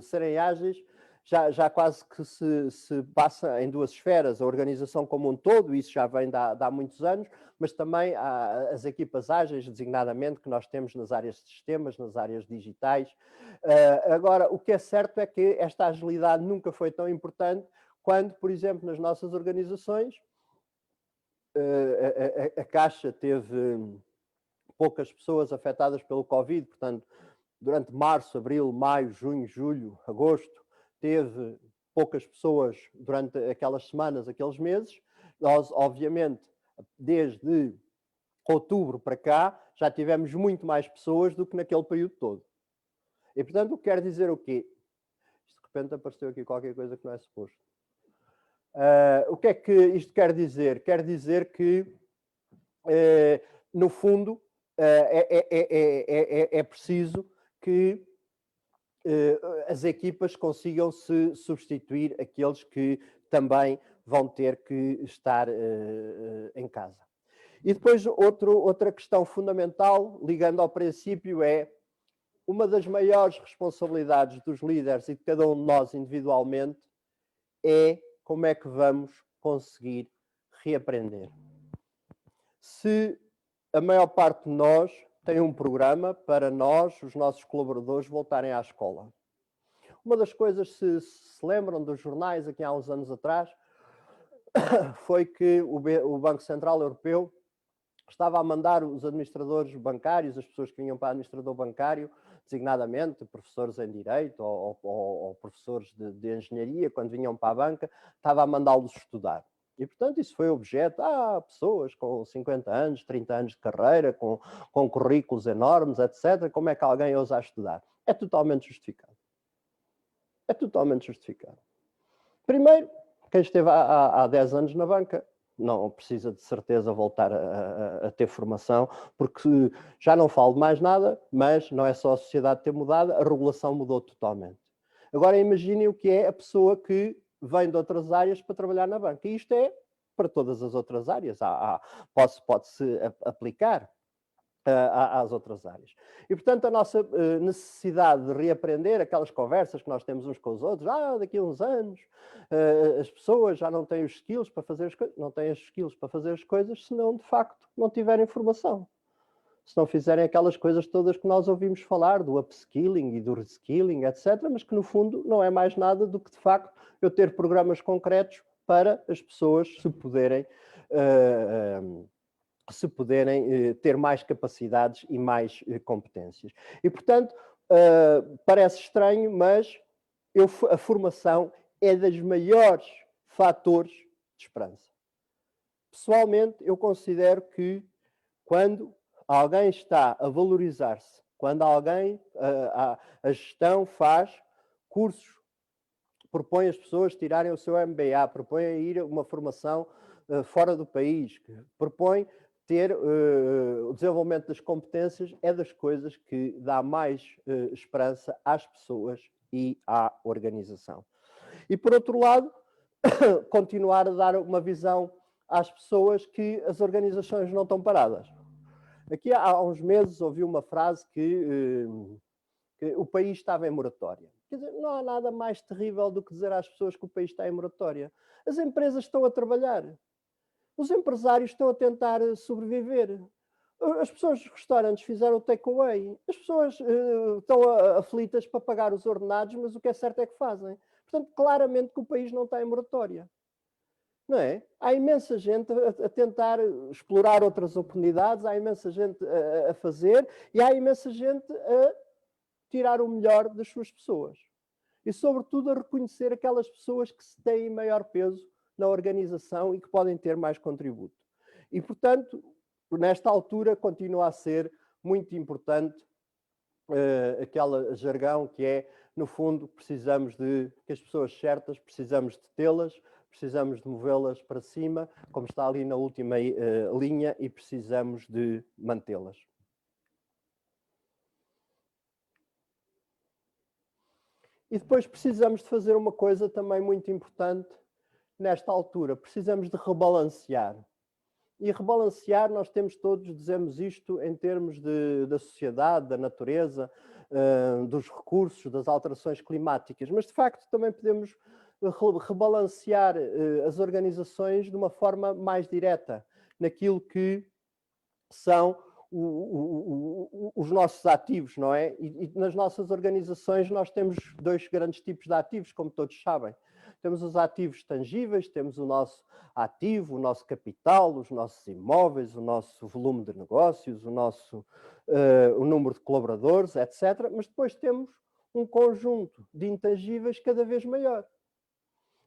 serem ágeis já quase que se passa em duas esferas. A organização como um todo, isso já vem de há muitos anos, mas também há as equipas ágeis, designadamente, que nós temos nas áreas de sistemas, nas áreas digitais. Agora, o que é certo é que esta agilidade nunca foi tão importante quando, por exemplo, nas nossas organizações, a Caixa teve poucas pessoas afetadas pelo Covid, portanto, durante março, abril, maio, junho, julho, agosto, teve poucas pessoas durante aquelas semanas, aqueles meses. Nós, obviamente, desde outubro para cá, já tivemos muito mais pessoas do que naquele período todo. E, portanto, quer dizer o quê? De repente apareceu aqui qualquer coisa que não é suposto. O que é que isto quer dizer? Quer dizer que, no fundo, é preciso que as equipas consigam se substituir aqueles que também vão ter que estar em casa. E depois outra questão fundamental, ligando ao princípio, é uma das maiores responsabilidades dos líderes e de cada um de nós individualmente é como é que vamos conseguir reaprender. Se a maior parte de nós tem um programa para nós, os nossos colaboradores, voltarem à escola. Uma das coisas, se lembram dos jornais aqui há uns anos atrás, foi que o Banco Central Europeu estava a mandar os administradores bancários, as pessoas que vinham para administrador bancário, designadamente professores em Direito ou professores de Engenharia, quando vinham para a banca, estava a mandá-los estudar. E, portanto, isso foi objeto. Pessoas com 50 anos, 30 anos de carreira, com currículos enormes, etc. Como é que alguém ousa estudar? É totalmente justificado. É totalmente justificado. Primeiro, quem esteve há 10 anos na banca não precisa de certeza voltar a ter formação, porque já não falo de mais nada, mas não é só a sociedade ter mudado, a regulação mudou totalmente. Agora imaginem o que é a pessoa que vem de outras áreas para trabalhar na banca. E isto é para todas as outras áreas. Pode-se aplicar às outras áreas. E, portanto, a nossa necessidade de reaprender aquelas conversas que nós temos uns com os outros, daqui a uns anos as pessoas já não têm os skills para fazer as coisas, não têm os skills para fazer as coisas se não, de facto, não tiverem formação. Se não fizerem aquelas coisas todas que nós ouvimos falar, do upskilling e do reskilling, etc., mas que, no fundo, não é mais nada do que, de facto, eu ter programas concretos para as pessoas se poderem ter mais capacidades e mais competências. E, portanto, parece estranho, mas a formação é dos maiores fatores de esperança. Pessoalmente, eu considero que quando alguém está a valorizar-se, quando alguém, a gestão faz cursos, propõe as pessoas tirarem o seu MBA, propõe a ir a uma formação fora do país, propõe ter o desenvolvimento das competências, é das coisas que dá mais esperança às pessoas e à organização. E, por outro lado, continuar a dar uma visão às pessoas que as organizações não estão paradas. Aqui há uns meses ouvi uma frase que o país estava em moratória. Quer dizer, não há nada mais terrível do que dizer às pessoas que o país está em moratória. As empresas estão a trabalhar. Os empresários estão a tentar sobreviver. As pessoas dos restaurantes fizeram o takeaway. As pessoas estão aflitas para pagar os ordenados, mas o que é certo é que fazem. Portanto, claramente que o país não está em moratória. Não é? Há imensa gente a tentar explorar outras oportunidades, há imensa gente a fazer e há imensa gente a tirar o melhor das suas pessoas. E, sobretudo, a reconhecer aquelas pessoas que têm maior peso na organização e que podem ter mais contributo. E, portanto, nesta altura continua a ser muito importante aquele jargão que é, no fundo, precisamos de que as pessoas certas, precisamos de tê-las, precisamos de movê-las para cima, como está ali na última linha, e precisamos de mantê-las. E depois precisamos de fazer uma coisa também muito importante nesta altura. Precisamos de rebalancear. E rebalancear, nós temos todos, dizemos isto em termos da sociedade, da natureza, dos recursos, das alterações climáticas. Mas, de facto, também podemos rebalancear as organizações de uma forma mais direta, naquilo que são os nossos ativos, não é? E nas nossas organizações nós temos dois grandes tipos de ativos, como todos sabem. Temos os ativos tangíveis, temos o nosso ativo, o nosso capital, os nossos imóveis, o nosso volume de negócios, o número de colaboradores, etc. Mas depois temos um conjunto de intangíveis cada vez maior.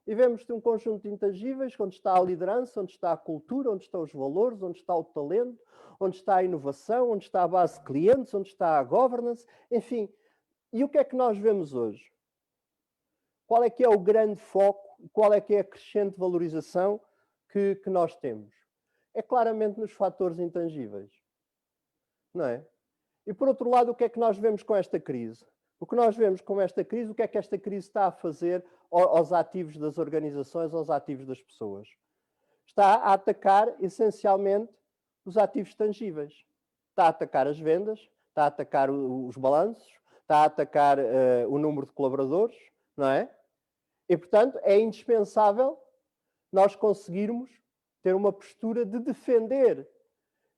E vemos um conjunto de intangíveis onde está a liderança, onde está a cultura, onde estão os valores, onde está o talento, onde está a inovação, onde está a base de clientes, onde está a governance, enfim. E o que é que nós vemos hoje? Qual é que é o grande foco? Qual é que é a crescente valorização que nós temos? É claramente nos fatores intangíveis, não é? E por outro lado, o que é que nós vemos com esta crise? O que nós vemos com esta crise, o que é que esta crise está a fazer aos ativos das organizações, aos ativos das pessoas? Está a atacar, essencialmente, os ativos tangíveis. Está a atacar as vendas, está a atacar os balanços, está a atacar o número de colaboradores, não é? E, portanto, é indispensável nós conseguirmos ter uma postura de defender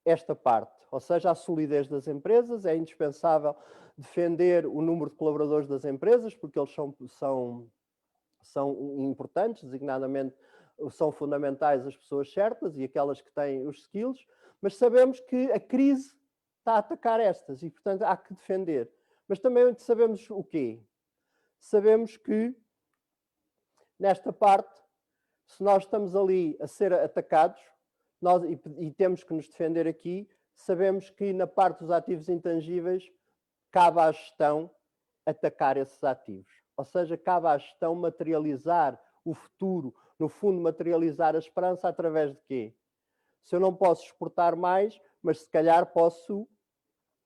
esta parte, ou seja, a solidez das empresas. É indispensável defender o número de colaboradores das empresas, porque eles são importantes, designadamente são fundamentais as pessoas certas e aquelas que têm os skills, mas sabemos que a crise está a atacar estas e, portanto, há que defender. Mas também sabemos o quê? Sabemos que, nesta parte, se nós estamos ali a ser atacados e temos que nos defender aqui, sabemos que na parte dos ativos intangíveis cabe à gestão atacar esses ativos. Ou seja, cabe à gestão materializar o futuro, no fundo, materializar a esperança através de quê? Se eu não posso exportar mais, mas se calhar posso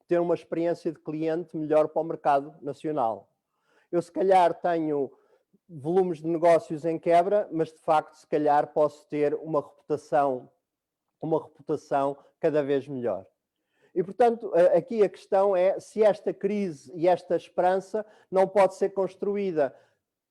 ter uma experiência de cliente melhor para o mercado nacional. Eu se calhar tenho volumes de negócios em quebra, mas de facto se calhar posso ter uma reputação cada vez melhor. E, portanto, aqui a questão é se esta crise e esta esperança não pode ser construída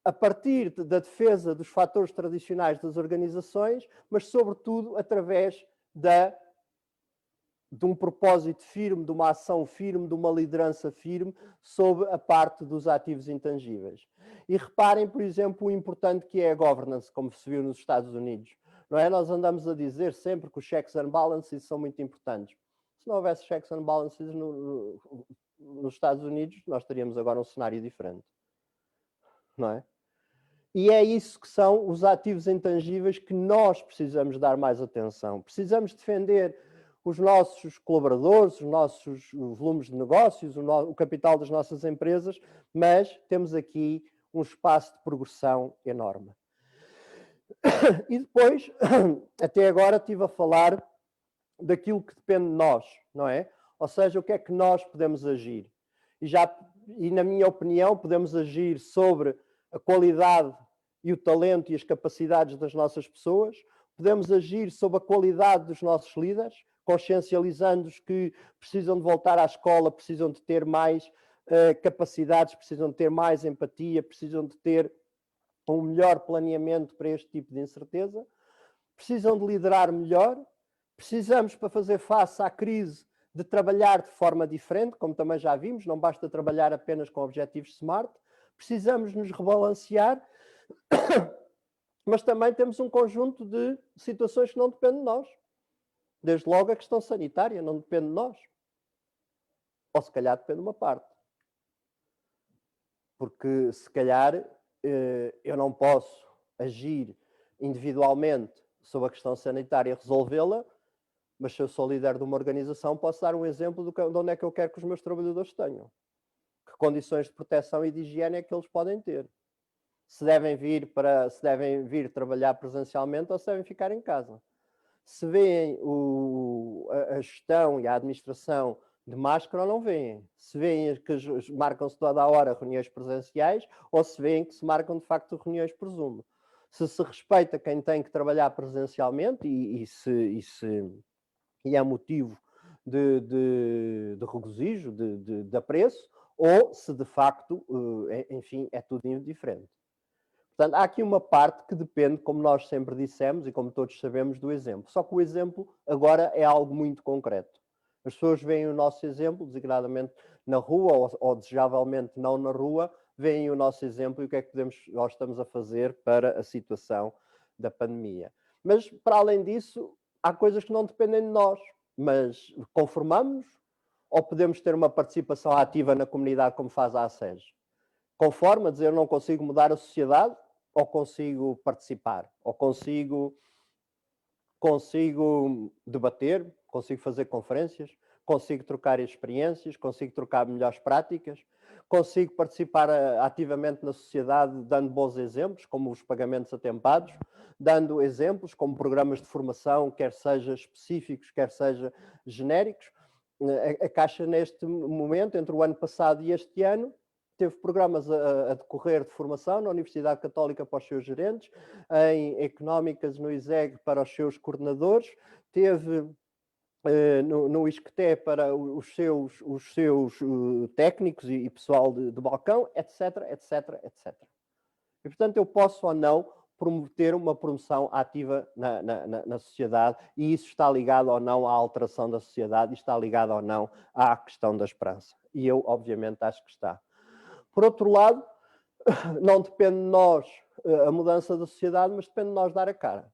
a partir da defesa dos fatores tradicionais das organizações, mas, sobretudo, através de um propósito firme, de uma ação firme, de uma liderança firme sobre a parte dos ativos intangíveis. E reparem, por exemplo, o importante que é a governance, como se viu nos Estados Unidos. Não é? Nós andamos a dizer sempre que os checks and balances são muito importantes. Se não houvesse checks and balances nos Estados Unidos, nós teríamos agora um cenário diferente. Não é? E é isso que são os ativos intangíveis que nós precisamos dar mais atenção. Precisamos defender os nossos colaboradores, os nossos volumes de negócios, o capital das nossas empresas, mas temos aqui um espaço de progressão enorme. E depois, até agora, estive a falar daquilo que depende de nós, não é? Ou seja, o que é que nós podemos agir. E na minha opinião, podemos agir sobre a qualidade e o talento e as capacidades das nossas pessoas, podemos agir sobre a qualidade dos nossos líderes, consciencializando-os que precisam de voltar à escola, precisam de ter mais capacidades, precisam de ter mais empatia, precisam de ter um melhor planeamento para este tipo de incerteza, precisam de liderar melhor, precisamos, para fazer face à crise, de trabalhar de forma diferente, como também já vimos, não basta trabalhar apenas com objetivos SMART, precisamos nos rebalancear, mas também temos um conjunto de situações que não dependem de nós. Desde logo a questão sanitária não depende de nós. Ou se calhar depende de uma parte. Porque se calhar eu não posso agir individualmente sobre a questão sanitária resolvê-la, mas se eu sou líder de uma organização, posso dar um exemplo de onde é que eu quero que os meus trabalhadores tenham. Que condições de proteção e de higiene é que eles podem ter. Se devem vir trabalhar presencialmente ou se devem ficar em casa. Se veem a gestão e a administração de máscara ou não veem. Se veem que marcam-se toda a hora reuniões presenciais ou se veem que se marcam de facto reuniões por Zoom. Se respeita quem tem que trabalhar presencialmente e é motivo de regozijo, de apreço, ou se de facto, enfim, é tudo indiferente. Portanto, há aqui uma parte que depende, como nós sempre dissemos e como todos sabemos, do exemplo. Só que o exemplo agora é algo muito concreto. As pessoas veem o nosso exemplo, designadamente na rua, ou desejavelmente não na rua, veem o nosso exemplo e o que é que nós estamos a fazer para a situação da pandemia. Mas, para além disso, há coisas que não dependem de nós, mas conformamos ou podemos ter uma participação ativa na comunidade como faz a ACES? Conforme a dizer, eu não consigo mudar a sociedade, ou consigo participar, ou consigo debater, consigo fazer conferências, consigo trocar experiências, consigo trocar melhores práticas, consigo participar ativamente na sociedade dando bons exemplos, como os pagamentos atempados, dando exemplos como programas de formação, quer seja específicos, quer seja genéricos. A Caixa, neste momento, entre o ano passado e este ano, teve programas a decorrer de formação na Universidade Católica para os seus gerentes, em económicas no ISEG para os seus coordenadores, teve no ISCTE para os seus técnicos e pessoal de balcão, etc, etc, etc. E, portanto, eu posso ou não ter uma promoção ativa na sociedade, e isso está ligado ou não à alteração da sociedade, e está ligado ou não à questão da esperança. E eu, obviamente, acho que está. Por outro lado, não depende de nós a mudança da sociedade, mas depende de nós dar a cara.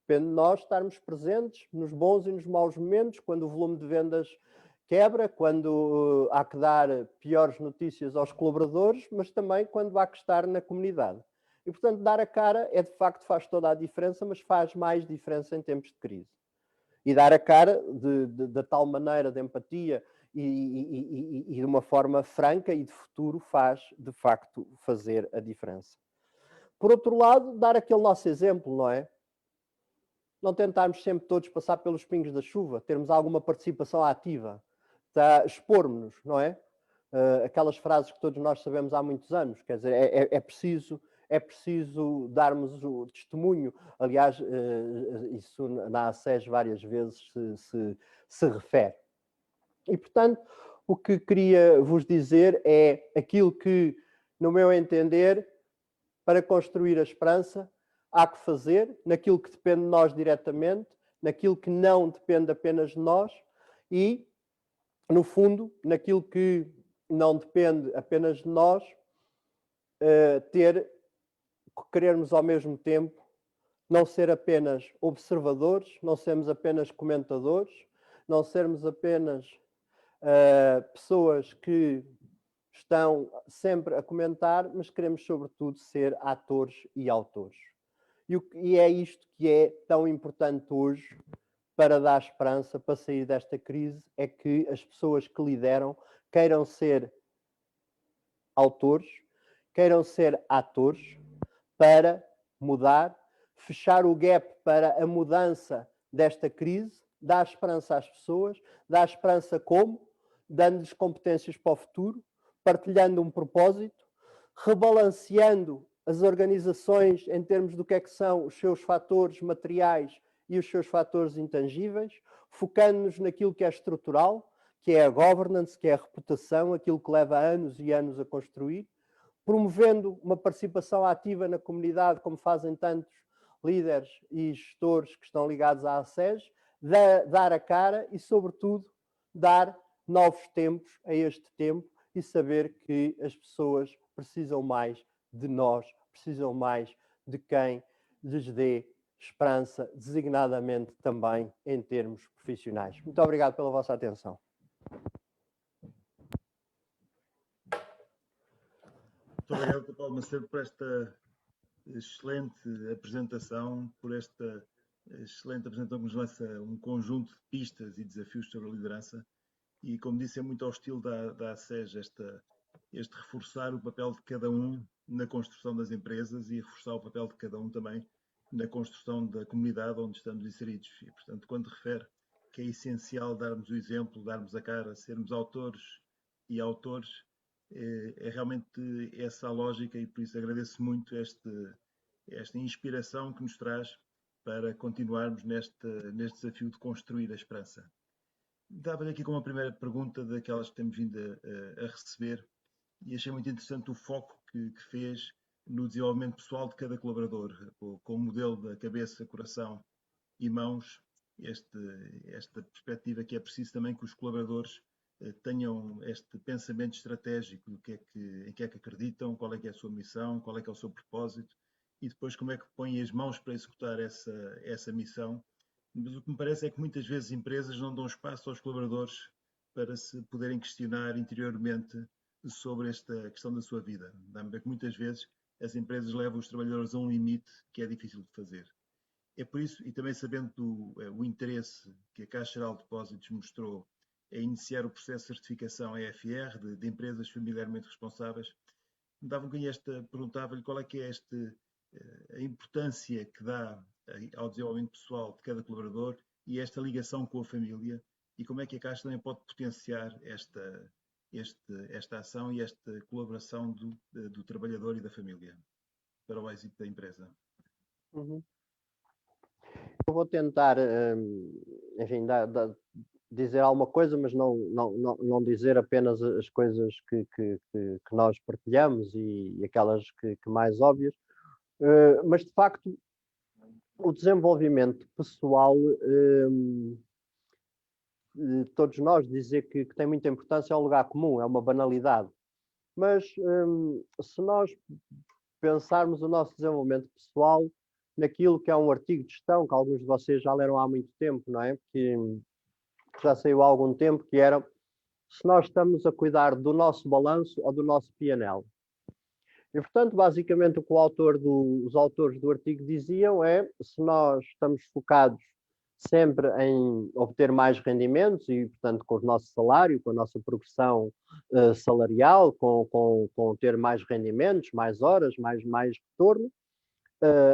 Depende de nós estarmos presentes nos bons e nos maus momentos, quando o volume de vendas quebra, quando há que dar piores notícias aos colaboradores, mas também quando há que estar na comunidade. E, portanto, dar a cara de facto faz toda a diferença, mas faz mais diferença em tempos de crise. E dar a cara de tal maneira de empatia e de uma forma franca e de futuro faz, de facto, fazer a diferença. Por outro lado, dar aquele nosso exemplo, não é? Não tentarmos sempre todos passar pelos pingos da chuva, termos alguma participação ativa, expormos-nos, não é? Aquelas frases que todos nós sabemos há muitos anos, quer dizer, é preciso darmos o testemunho. Aliás, isso na ACES várias vezes se refere. E, portanto, o que queria vos dizer é aquilo que, no meu entender, para construir a esperança, há que fazer, naquilo que depende de nós diretamente, naquilo que não depende apenas de nós e, no fundo, naquilo que não depende apenas de nós, querermos ao mesmo tempo não ser apenas observadores, não sermos apenas comentadores, não sermos apenas pessoas que estão sempre a comentar, mas queremos, sobretudo, ser atores e autores. E é isto que é tão importante hoje para dar esperança, para sair desta crise, é que as pessoas que lideram queiram ser autores, queiram ser atores para mudar, fechar o gap para a mudança desta crise, dar esperança às pessoas, dar esperança como? Dando-lhes competências para o futuro, partilhando um propósito, rebalanceando as organizações em termos do que é que são os seus fatores materiais e os seus fatores intangíveis, focando-nos naquilo que é estrutural, que é a governance, que é a reputação, aquilo que leva anos e anos a construir, promovendo uma participação ativa na comunidade, como fazem tantos líderes e gestores que estão ligados à ACES, dar a cara e, sobretudo, dar novos tempos a este tempo e saber que as pessoas precisam mais de nós, precisam mais de quem lhes dê esperança, designadamente também em termos profissionais. Muito obrigado pela vossa atenção. Muito obrigado, Dr. Paulo Macedo, por esta excelente apresentação, por esta excelente apresentação que nos lança um conjunto de pistas e desafios sobre a liderança. E, como disse, é muito ao estilo da ACES este reforçar o papel de cada um na construção das empresas e reforçar o papel de cada um também na construção da comunidade onde estamos inseridos. E, portanto, quando refere que é essencial darmos o exemplo, darmos a cara, sermos autores e autores, é realmente essa a lógica, e por isso agradeço muito esta inspiração que nos traz para continuarmos neste desafio de construir a esperança. Dava-lhe aqui com uma primeira pergunta daquelas que temos vindo a receber, e achei muito interessante o foco que fez no desenvolvimento pessoal de cada colaborador, com o modelo da cabeça, coração e mãos, esta perspectiva que é preciso também que os colaboradores tenham este pensamento estratégico do em que é que acreditam, qual é que é a sua missão, qual é que é o seu propósito, e depois como é que põem as mãos para executar essa missão. Mas o que me parece é que muitas vezes empresas não dão espaço aos colaboradores para se poderem questionar interiormente sobre esta questão da sua vida. Dá-me a ver que muitas vezes as empresas levam os trabalhadores a um limite que é difícil de fazer. É por isso, e também sabendo o interesse que a Caixa Geral de Depósitos mostrou em iniciar o processo de certificação EFR de empresas familiarmente responsáveis, me dava um bocadinho perguntava-lhe qual é que é a importância que dá ao desenvolvimento pessoal de cada colaborador e esta ligação com a família, e como é que a Caixa também pode potenciar esta ação e esta colaboração do trabalhador e da família para o êxito da empresa. Uhum. Eu vou tentar, enfim, dizer alguma coisa, mas não dizer apenas as coisas que nós partilhamos e aquelas que mais óbvias, mas de facto o desenvolvimento pessoal, todos nós dizer que tem muita importância é um lugar comum, é uma banalidade, mas se nós pensarmos o nosso desenvolvimento pessoal naquilo que é um artigo de gestão, que alguns de vocês já leram há muito tempo, não é? Porque já saiu há algum tempo, que era se nós estamos a cuidar do nosso balanço ou do nosso P&L. E, portanto, basicamente o que os autores do artigo diziam é se nós estamos focados sempre em obter mais rendimentos e, portanto, com o nosso salário, com a nossa progressão salarial, com ter mais rendimentos, mais horas, mais retorno,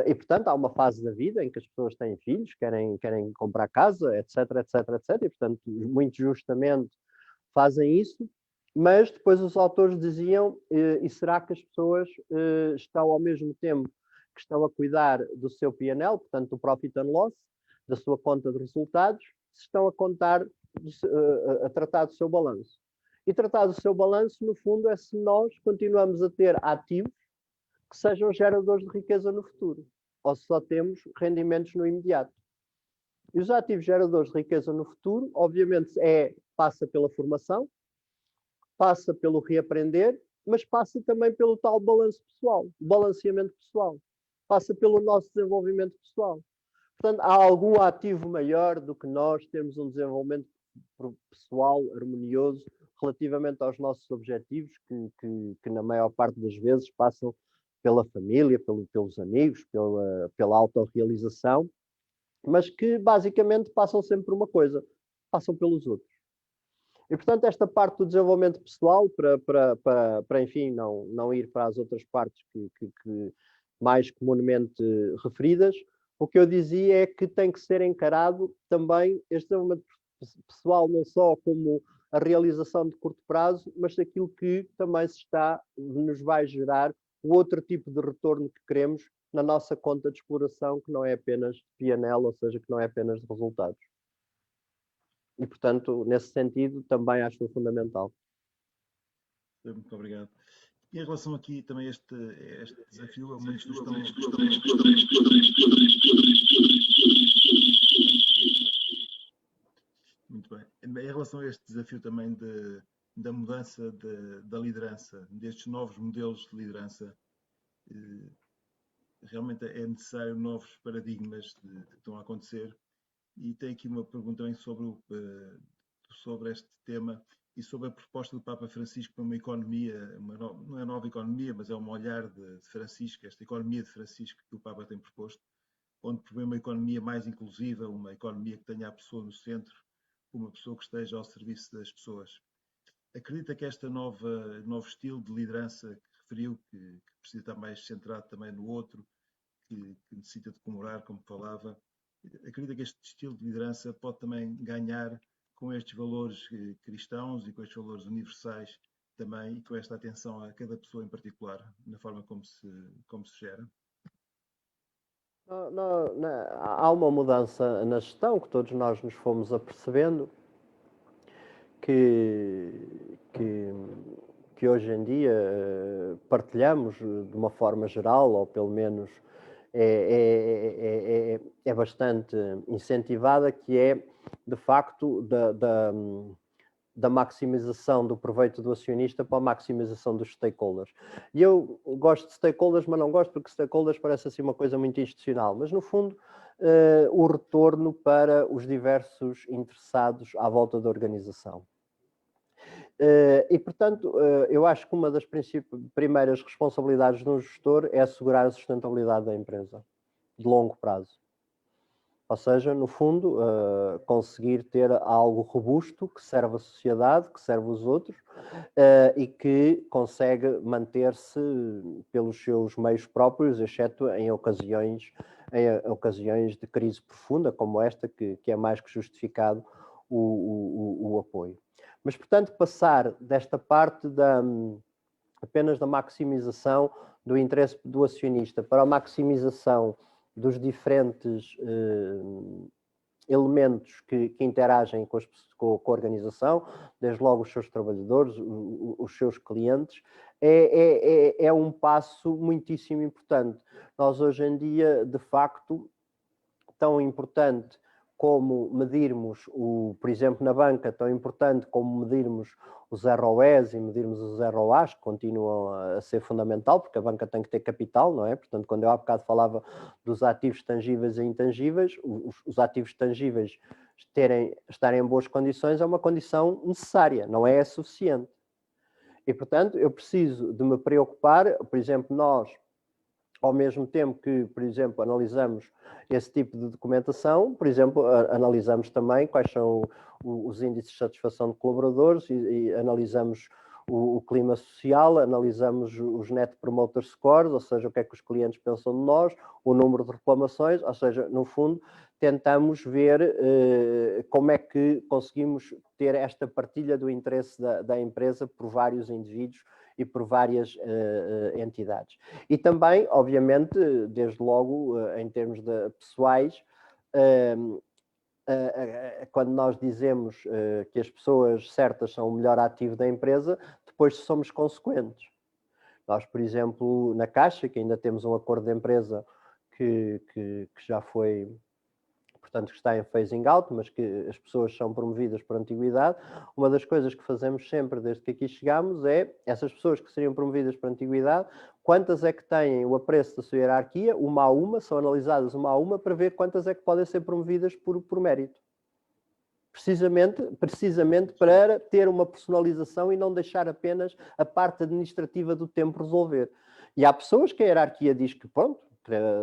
e, portanto, há uma fase da vida em que as pessoas têm filhos, querem comprar casa, etc, etc, etc, e, portanto, muito justamente fazem isso, mas depois os autores diziam, e será que as pessoas estão ao mesmo tempo que estão a cuidar do seu P&L, portanto, do Profit and Loss, da sua conta de resultados, se estão a tratar do seu balanço. E tratar do seu balanço, no fundo, é se nós continuamos a ter ativos que sejam geradores de riqueza no futuro, ou se só temos rendimentos no imediato. E os ativos geradores de riqueza no futuro, obviamente, passa pela formação, passa pelo reaprender, mas passa também pelo tal balanço pessoal, balanceamento pessoal. Passa pelo nosso desenvolvimento pessoal. Portanto, há algum ativo maior do que nós termos um desenvolvimento pessoal harmonioso relativamente aos nossos objetivos, que na maior parte das vezes passam pela família, pelos amigos, pela autorrealização, mas que basicamente passam sempre por uma coisa, passam pelos outros. E, portanto, esta parte do desenvolvimento pessoal, para enfim, não ir para as outras partes que mais comumente referidas, o que eu dizia é que tem que ser encarado também este desenvolvimento pessoal não só como a realização de curto prazo, mas daquilo que também nos vai gerar o outro tipo de retorno que queremos na nossa conta de exploração, que não é apenas P&L, ou seja, que não é apenas de resultados. E, portanto, nesse sentido, também acho fundamental. Muito obrigado. E em relação aqui também a este desafio, muitos estão... Muito bem. Em relação a este desafio também da mudança da liderança, destes novos modelos de liderança, realmente é necessário novos paradigmas que estão a acontecer. E tem aqui uma pergunta também sobre este tema, e sobre a proposta do Papa Francisco para uma economia, não é nova economia, mas é um olhar de Francisco, esta economia de Francisco que o Papa tem proposto, onde prevê uma economia mais inclusiva, uma economia que tenha a pessoa no centro, uma pessoa que esteja ao serviço das pessoas. Acredita que este novo estilo de liderança que referiu, que precisa estar mais centrado também no outro, que necessita de comemorar, como falava, acredita que este estilo de liderança pode também ganhar com estes valores cristãos e com estes valores universais também, e com esta atenção a cada pessoa em particular, na forma como se gera? Há uma mudança na gestão que todos nós nos fomos apercebendo que hoje em dia partilhamos de uma forma geral, ou pelo menos é bastante incentivada, que é, de facto, da maximização do proveito do acionista para a maximização dos stakeholders. E eu gosto de stakeholders, mas não gosto porque stakeholders parece assim uma coisa muito institucional, mas no fundo o retorno para os diversos interessados à volta da organização. E, portanto, eu acho que uma das primeiras responsabilidades de um gestor é assegurar a sustentabilidade da empresa, de longo prazo. Ou seja, no fundo, conseguir ter algo robusto que serve a sociedade, que serve os outros e que consegue manter-se pelos seus meios próprios, exceto em ocasiões de crise profunda como esta, que é mais que justificado o apoio. Mas, portanto, passar desta parte apenas da maximização do interesse do acionista para a maximização dos diferentes elementos que interagem com a organização, desde logo os seus trabalhadores, os seus clientes, é um passo muitíssimo importante. Nós hoje em dia, de facto, tão importante como medirmos, por exemplo, na banca, tão importante como medirmos os ROEs e medirmos os ROAs, que continuam a ser fundamental, porque a banca tem que ter capital, não é? Portanto, quando eu há bocado falava dos ativos tangíveis e intangíveis, os ativos tangíveis estarem em boas condições é uma condição necessária, não é suficiente. E, portanto, eu preciso de me preocupar, por exemplo, nós, ao mesmo tempo que, por exemplo, analisamos esse tipo de documentação, por exemplo, analisamos também quais são os índices de satisfação de colaboradores e analisamos o clima social, analisamos os Net Promoter Scores, ou seja, o que é que os clientes pensam de nós, o número de reclamações, ou seja, no fundo, tentamos ver como é que conseguimos ter esta partilha do interesse da empresa por vários indivíduos e por várias entidades. E também, obviamente, desde logo, em termos pessoais, quando nós dizemos que as pessoas certas são o melhor ativo da empresa, depois somos consequentes. Nós, por exemplo, na Caixa, que ainda temos um acordo de empresa que já foi, portanto, que está em phasing out, mas que as pessoas são promovidas por antiguidade. Uma das coisas que fazemos sempre desde que aqui chegamos é, essas pessoas que seriam promovidas por antiguidade, quantas é que têm o apreço da sua hierarquia, uma a uma, são analisadas uma a uma, para ver quantas é que podem ser promovidas por mérito. Precisamente para ter uma personalização e não deixar apenas a parte administrativa do tempo resolver. E há pessoas que a hierarquia diz que, pronto,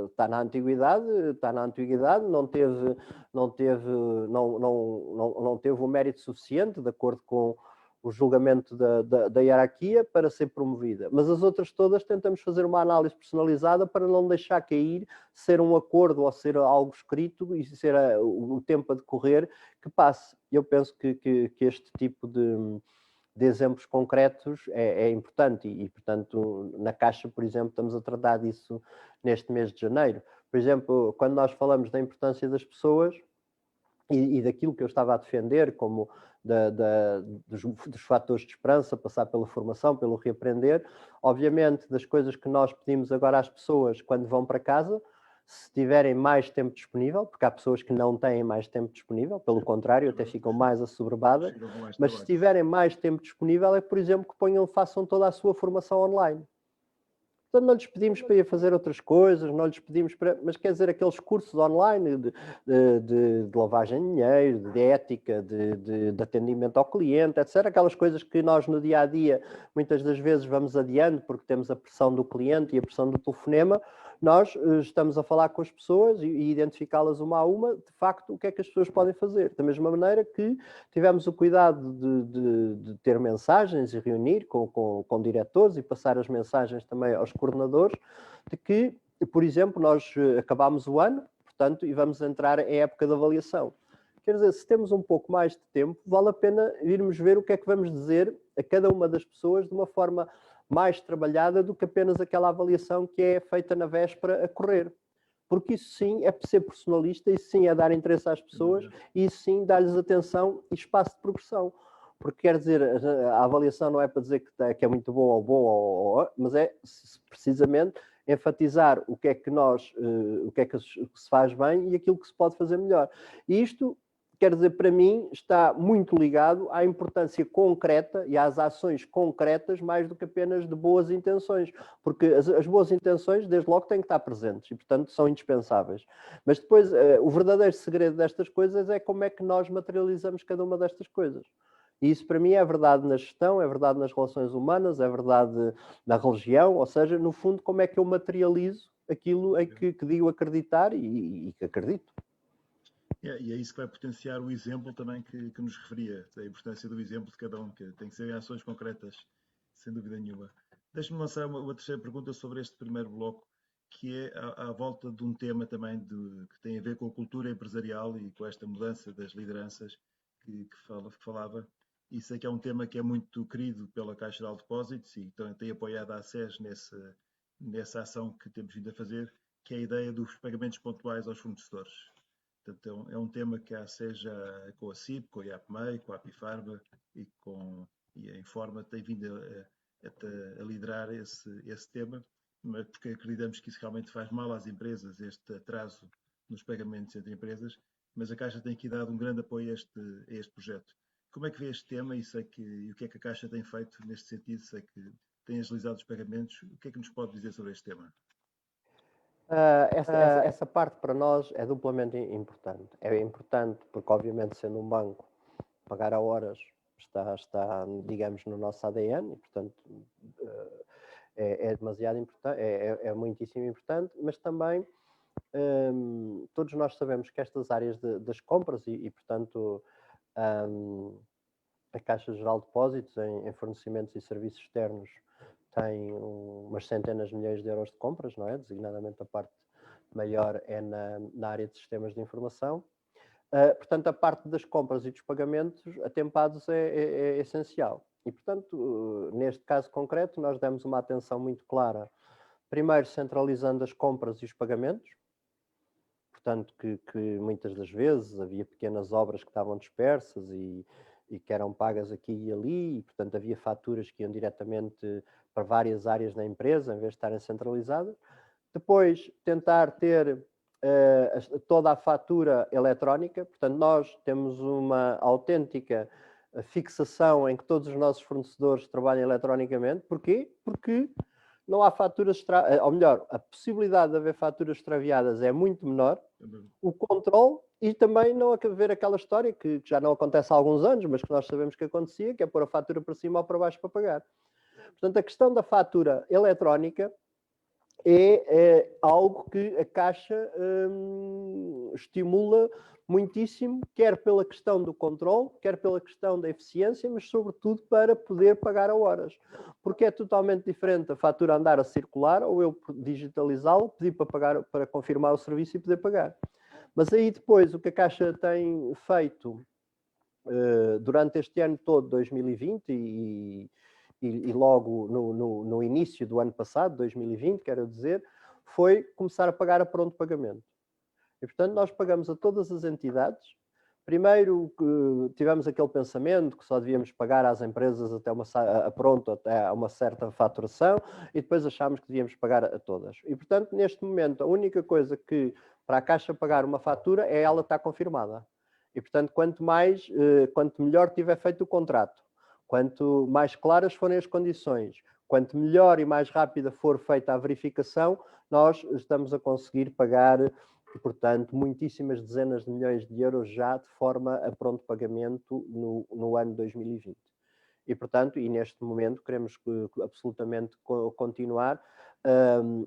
está na antiguidade, não teve o mérito suficiente, de acordo com o julgamento da hierarquia, para ser promovida. Mas as outras todas tentamos fazer uma análise personalizada para não deixar cair, ser um acordo ou ser algo escrito e ser o tempo a decorrer que passe. Eu penso que este tipo de exemplos concretos é importante e, portanto, na Caixa, por exemplo, estamos a tratar disso neste mês de janeiro. Por exemplo, quando nós falamos da importância das pessoas e daquilo que eu estava a defender, como dos fatores de esperança, passar pela formação, pelo reaprender, obviamente, das coisas que nós pedimos agora às pessoas quando vão para casa, se tiverem mais tempo disponível, porque há pessoas que não têm mais tempo disponível, pelo contrário, até ficam mais assoberbadas, mas se tiverem mais tempo disponível é, por exemplo, que façam toda a sua formação online. Portanto, não lhes pedimos para ir fazer outras coisas, não lhes pedimos para... Mas quer dizer, aqueles cursos online de lavagem de dinheiro, de ética, de atendimento ao cliente, etc. Aquelas coisas que nós no dia-a-dia muitas das vezes vamos adiando porque temos a pressão do cliente e a pressão do telefonema. Nós estamos a falar com as pessoas e identificá-las uma a uma, de facto, o que é que as pessoas podem fazer. Da mesma maneira que tivemos o cuidado de ter mensagens e reunir com diretores e passar as mensagens também aos coordenadores, de que, por exemplo, nós acabámos o ano, portanto, e vamos entrar em época de avaliação. Quer dizer, se temos um pouco mais de tempo, vale a pena irmos ver o que é que vamos dizer a cada uma das pessoas de uma forma mais trabalhada do que apenas aquela avaliação que é feita na véspera a correr. Porque isso sim é ser personalista, isso sim é dar interesse às pessoas e isso sim dá-lhes atenção e espaço de progressão. Porque quer dizer, a avaliação não é para dizer que é muito bom, mas é precisamente enfatizar o que é que se faz bem e aquilo que se pode fazer melhor. E isto, quer dizer, para mim, está muito ligado à importância concreta e às ações concretas, mais do que apenas de boas intenções. Porque as boas intenções, desde logo, têm que estar presentes e, portanto, são indispensáveis. Mas depois, o verdadeiro segredo destas coisas é como é que nós materializamos cada uma destas coisas. E isso, para mim, é verdade na gestão, é verdade nas relações humanas, é verdade na religião, ou seja, no fundo, como é que eu materializo aquilo em que digo acreditar e que acredito. E é isso que vai potenciar o exemplo também que nos referia, a importância do exemplo de cada um, que tem que ser ações concretas, sem dúvida nenhuma. Deixe-me lançar uma terceira pergunta sobre este primeiro bloco, que é à volta de um tema também que tem a ver com a cultura empresarial e com esta mudança das lideranças que falava. E sei que é um tema que é muito querido pela Caixa Geral de Depósitos e tem apoiado a SES nessa ação que temos vindo a fazer, que é a ideia dos pagamentos pontuais aos fornecedores. Portanto, é um tema que a SES, com a CIP, com a IAPMEI, com a Apifarma e a Informa tem vindo a liderar esse tema, mas porque acreditamos que isso realmente faz mal às empresas, este atraso nos pagamentos entre empresas, mas a Caixa tem aqui dado um grande apoio a este projeto. Como é que vê este tema e o que é que a Caixa tem feito neste sentido? Sei que tem agilizado os pagamentos. O que é que nos pode dizer sobre este tema? Essa parte para nós é duplamente importante. É importante porque, obviamente, sendo um banco, pagar a horas está, digamos, no nosso ADN e, portanto, é demasiado importante, é muitíssimo importante, mas também todos nós sabemos que estas áreas das compras portanto, a Caixa Geral de Depósitos em fornecimentos e serviços externos tem umas centenas de milhões de euros de compras, não é? Designadamente a parte maior é na área de sistemas de informação. Portanto, a parte das compras e dos pagamentos atempados é essencial. E, portanto, neste caso concreto, nós demos uma atenção muito clara, primeiro centralizando as compras e os pagamentos, portanto, que muitas das vezes havia pequenas obras que estavam dispersas e que eram pagas aqui e ali, e, portanto, havia faturas que iam diretamente para várias áreas da empresa, em vez de estarem centralizadas. Depois, tentar ter toda a fatura eletrónica, portanto, nós temos uma autêntica fixação em que todos os nossos fornecedores trabalhem eletronicamente. Porquê? Porque não há faturas, ou melhor, a possibilidade de haver faturas extraviadas é muito menor, o controle e também não haver aquela história que já não acontece há alguns anos, mas que nós sabemos que acontecia, que é pôr a fatura para cima ou para baixo para pagar. Portanto, a questão da fatura eletrónica é algo que a Caixa estimula muitíssimo, quer pela questão do controle, quer pela questão da eficiência, mas sobretudo para poder pagar a horas. Porque é totalmente diferente a fatura andar a circular ou eu digitalizá-la, pedir para pagar, para confirmar o serviço e poder pagar. Mas aí depois o que a Caixa tem feito durante este ano todo, 2020, e logo no início do ano passado, 2020, quero dizer, foi começar a pagar a pronto pagamento. E, portanto, nós pagamos a todas as entidades. Primeiro, tivemos aquele pensamento que só devíamos pagar às empresas até uma certa faturação, e depois achámos que devíamos pagar a todas. E, portanto, neste momento, a única coisa que para a Caixa pagar uma fatura é ela estar confirmada. E, portanto, quanto melhor tiver feito o contrato, quanto mais claras forem as condições, quanto melhor e mais rápida for feita a verificação, nós estamos a conseguir pagar, portanto, muitíssimas dezenas de milhões de euros já de forma a pronto pagamento no ano 2020. E, portanto, e neste momento queremos absolutamente continuar,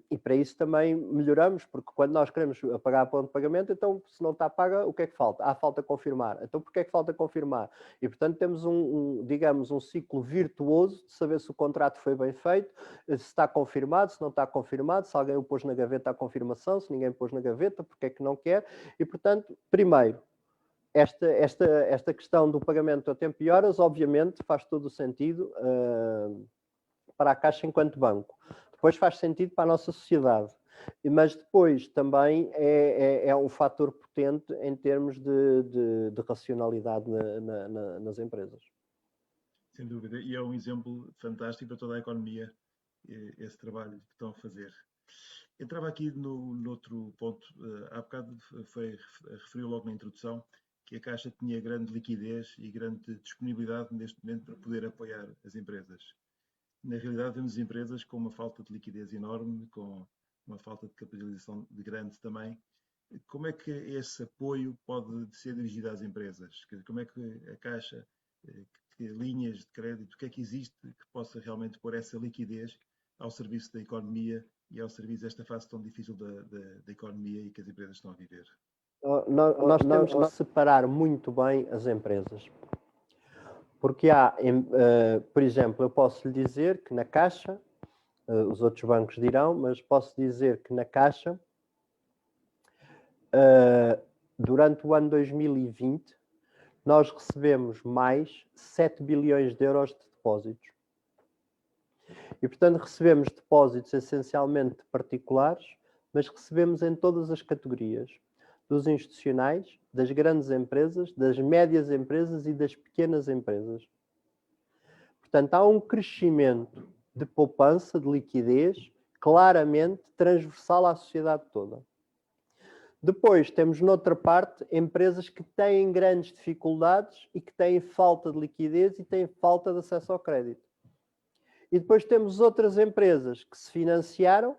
e para isso também melhoramos, porque quando nós queremos pagar a ponto de pagamento, então se não está paga, o que é que falta? Falta confirmar. Então porquê é que falta confirmar? E, portanto, temos digamos, um ciclo virtuoso de saber se o contrato foi bem feito, se está confirmado, se não está confirmado, se alguém o pôs na gaveta a confirmação, se ninguém pôs na gaveta, porque é que não quer. E, portanto, primeiro, esta questão do pagamento a tempo e horas, obviamente, faz todo o sentido para a Caixa enquanto banco. Depois faz sentido para a nossa sociedade. Mas depois também é um fator potente em termos de racionalidade nas empresas. Sem dúvida. E é um exemplo fantástico para toda a economia, esse trabalho que estão a fazer. Entrava aqui no outro ponto. Há bocado referiu logo na introdução que a Caixa tinha grande liquidez e grande disponibilidade neste momento para poder apoiar as empresas. Na realidade, vemos empresas com uma falta de liquidez enorme, com uma falta de capitalização grande também. Como é que esse apoio pode ser dirigido às empresas? Como é que a Caixa, que linhas de crédito, o que é que existe que possa realmente pôr essa liquidez ao serviço da economia e ao serviço desta fase tão difícil da economia e que as empresas estão a viver? Nós temos que separar muito bem as empresas. Porque há, por exemplo, eu posso lhe dizer que na Caixa, os outros bancos dirão, mas posso dizer que na Caixa, durante o ano 2020, nós recebemos mais 7 bilhões de euros de depósitos. E, portanto, recebemos depósitos essencialmente de particulares, mas recebemos em todas as categorias, dos institucionais, das grandes empresas, das médias empresas e das pequenas empresas. Portanto, há um crescimento de poupança, de liquidez, claramente transversal à sociedade toda. Depois, temos noutra parte empresas que têm grandes dificuldades e que têm falta de liquidez e têm falta de acesso ao crédito. E depois temos outras empresas que se financiaram,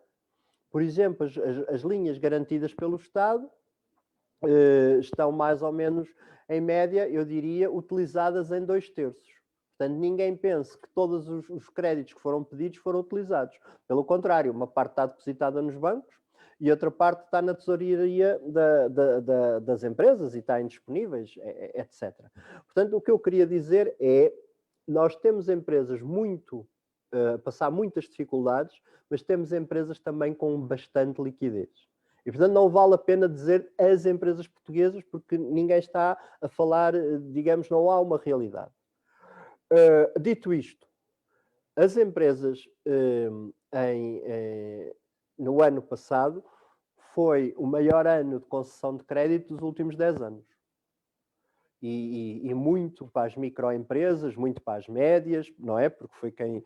por exemplo, as linhas garantidas pelo Estado, estão mais ou menos, em média, eu diria, utilizadas em 2/3. Portanto, ninguém pense que todos os créditos que foram pedidos foram utilizados. Pelo contrário, uma parte está depositada nos bancos e outra parte está na tesouraria das empresas e está indisponíveis, etc. Portanto, o que eu queria dizer é, nós temos empresas passar muitas dificuldades, mas temos empresas também com bastante liquidez. E, portanto, não vale a pena dizer as empresas portuguesas, porque ninguém está a falar, digamos, não há uma realidade. Dito isto, as empresas no ano passado foi o maior ano de concessão de crédito dos últimos 10 anos. E muito para as microempresas, muito para as médias, não é? Porque foi quem...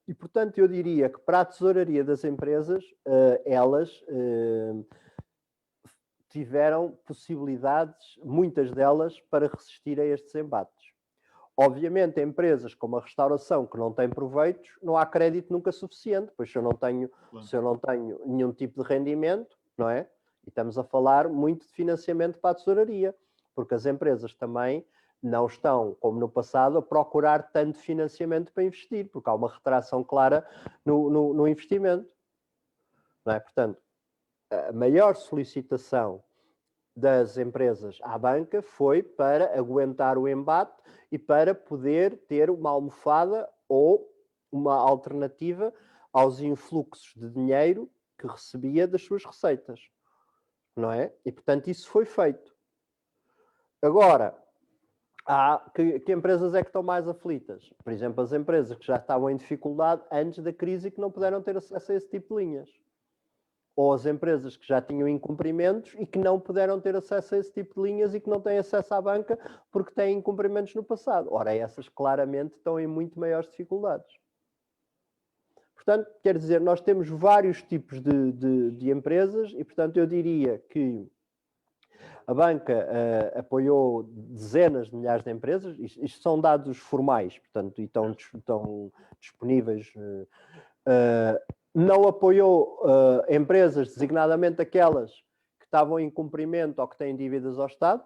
E, portanto, eu diria que para a tesouraria das empresas, elas tiveram possibilidades, muitas delas, para resistir a estes embates. Obviamente, empresas como a restauração, que não têm proveitos, não há crédito nunca suficiente, pois se eu não tenho nenhum tipo de rendimento, não é? E estamos a falar muito de financiamento para a tesouraria, porque as empresas também não estão, como no passado, a procurar tanto financiamento para investir, porque há uma retração clara no investimento. Não é? Portanto, a maior solicitação das empresas à banca foi para aguentar o embate e para poder ter uma almofada ou uma alternativa aos influxos de dinheiro que recebia das suas receitas. Não é? E, portanto, isso foi feito. Agora, que empresas é que estão mais aflitas? Por exemplo, as empresas que já estavam em dificuldade antes da crise e que não puderam ter acesso a esse tipo de linhas. Ou as empresas que já tinham incumprimentos e que não puderam ter acesso a esse tipo de linhas e que não têm acesso à banca porque têm incumprimentos no passado. Ora, essas claramente estão em muito maiores dificuldades. Portanto, quer dizer, nós temos vários tipos de empresas e, portanto, eu diria que A banca apoiou dezenas de milhares de empresas, isto são dados formais, portanto, e estão disponíveis. Não apoiou empresas, designadamente aquelas que estavam em cumprimento ou que têm dívidas ao Estado.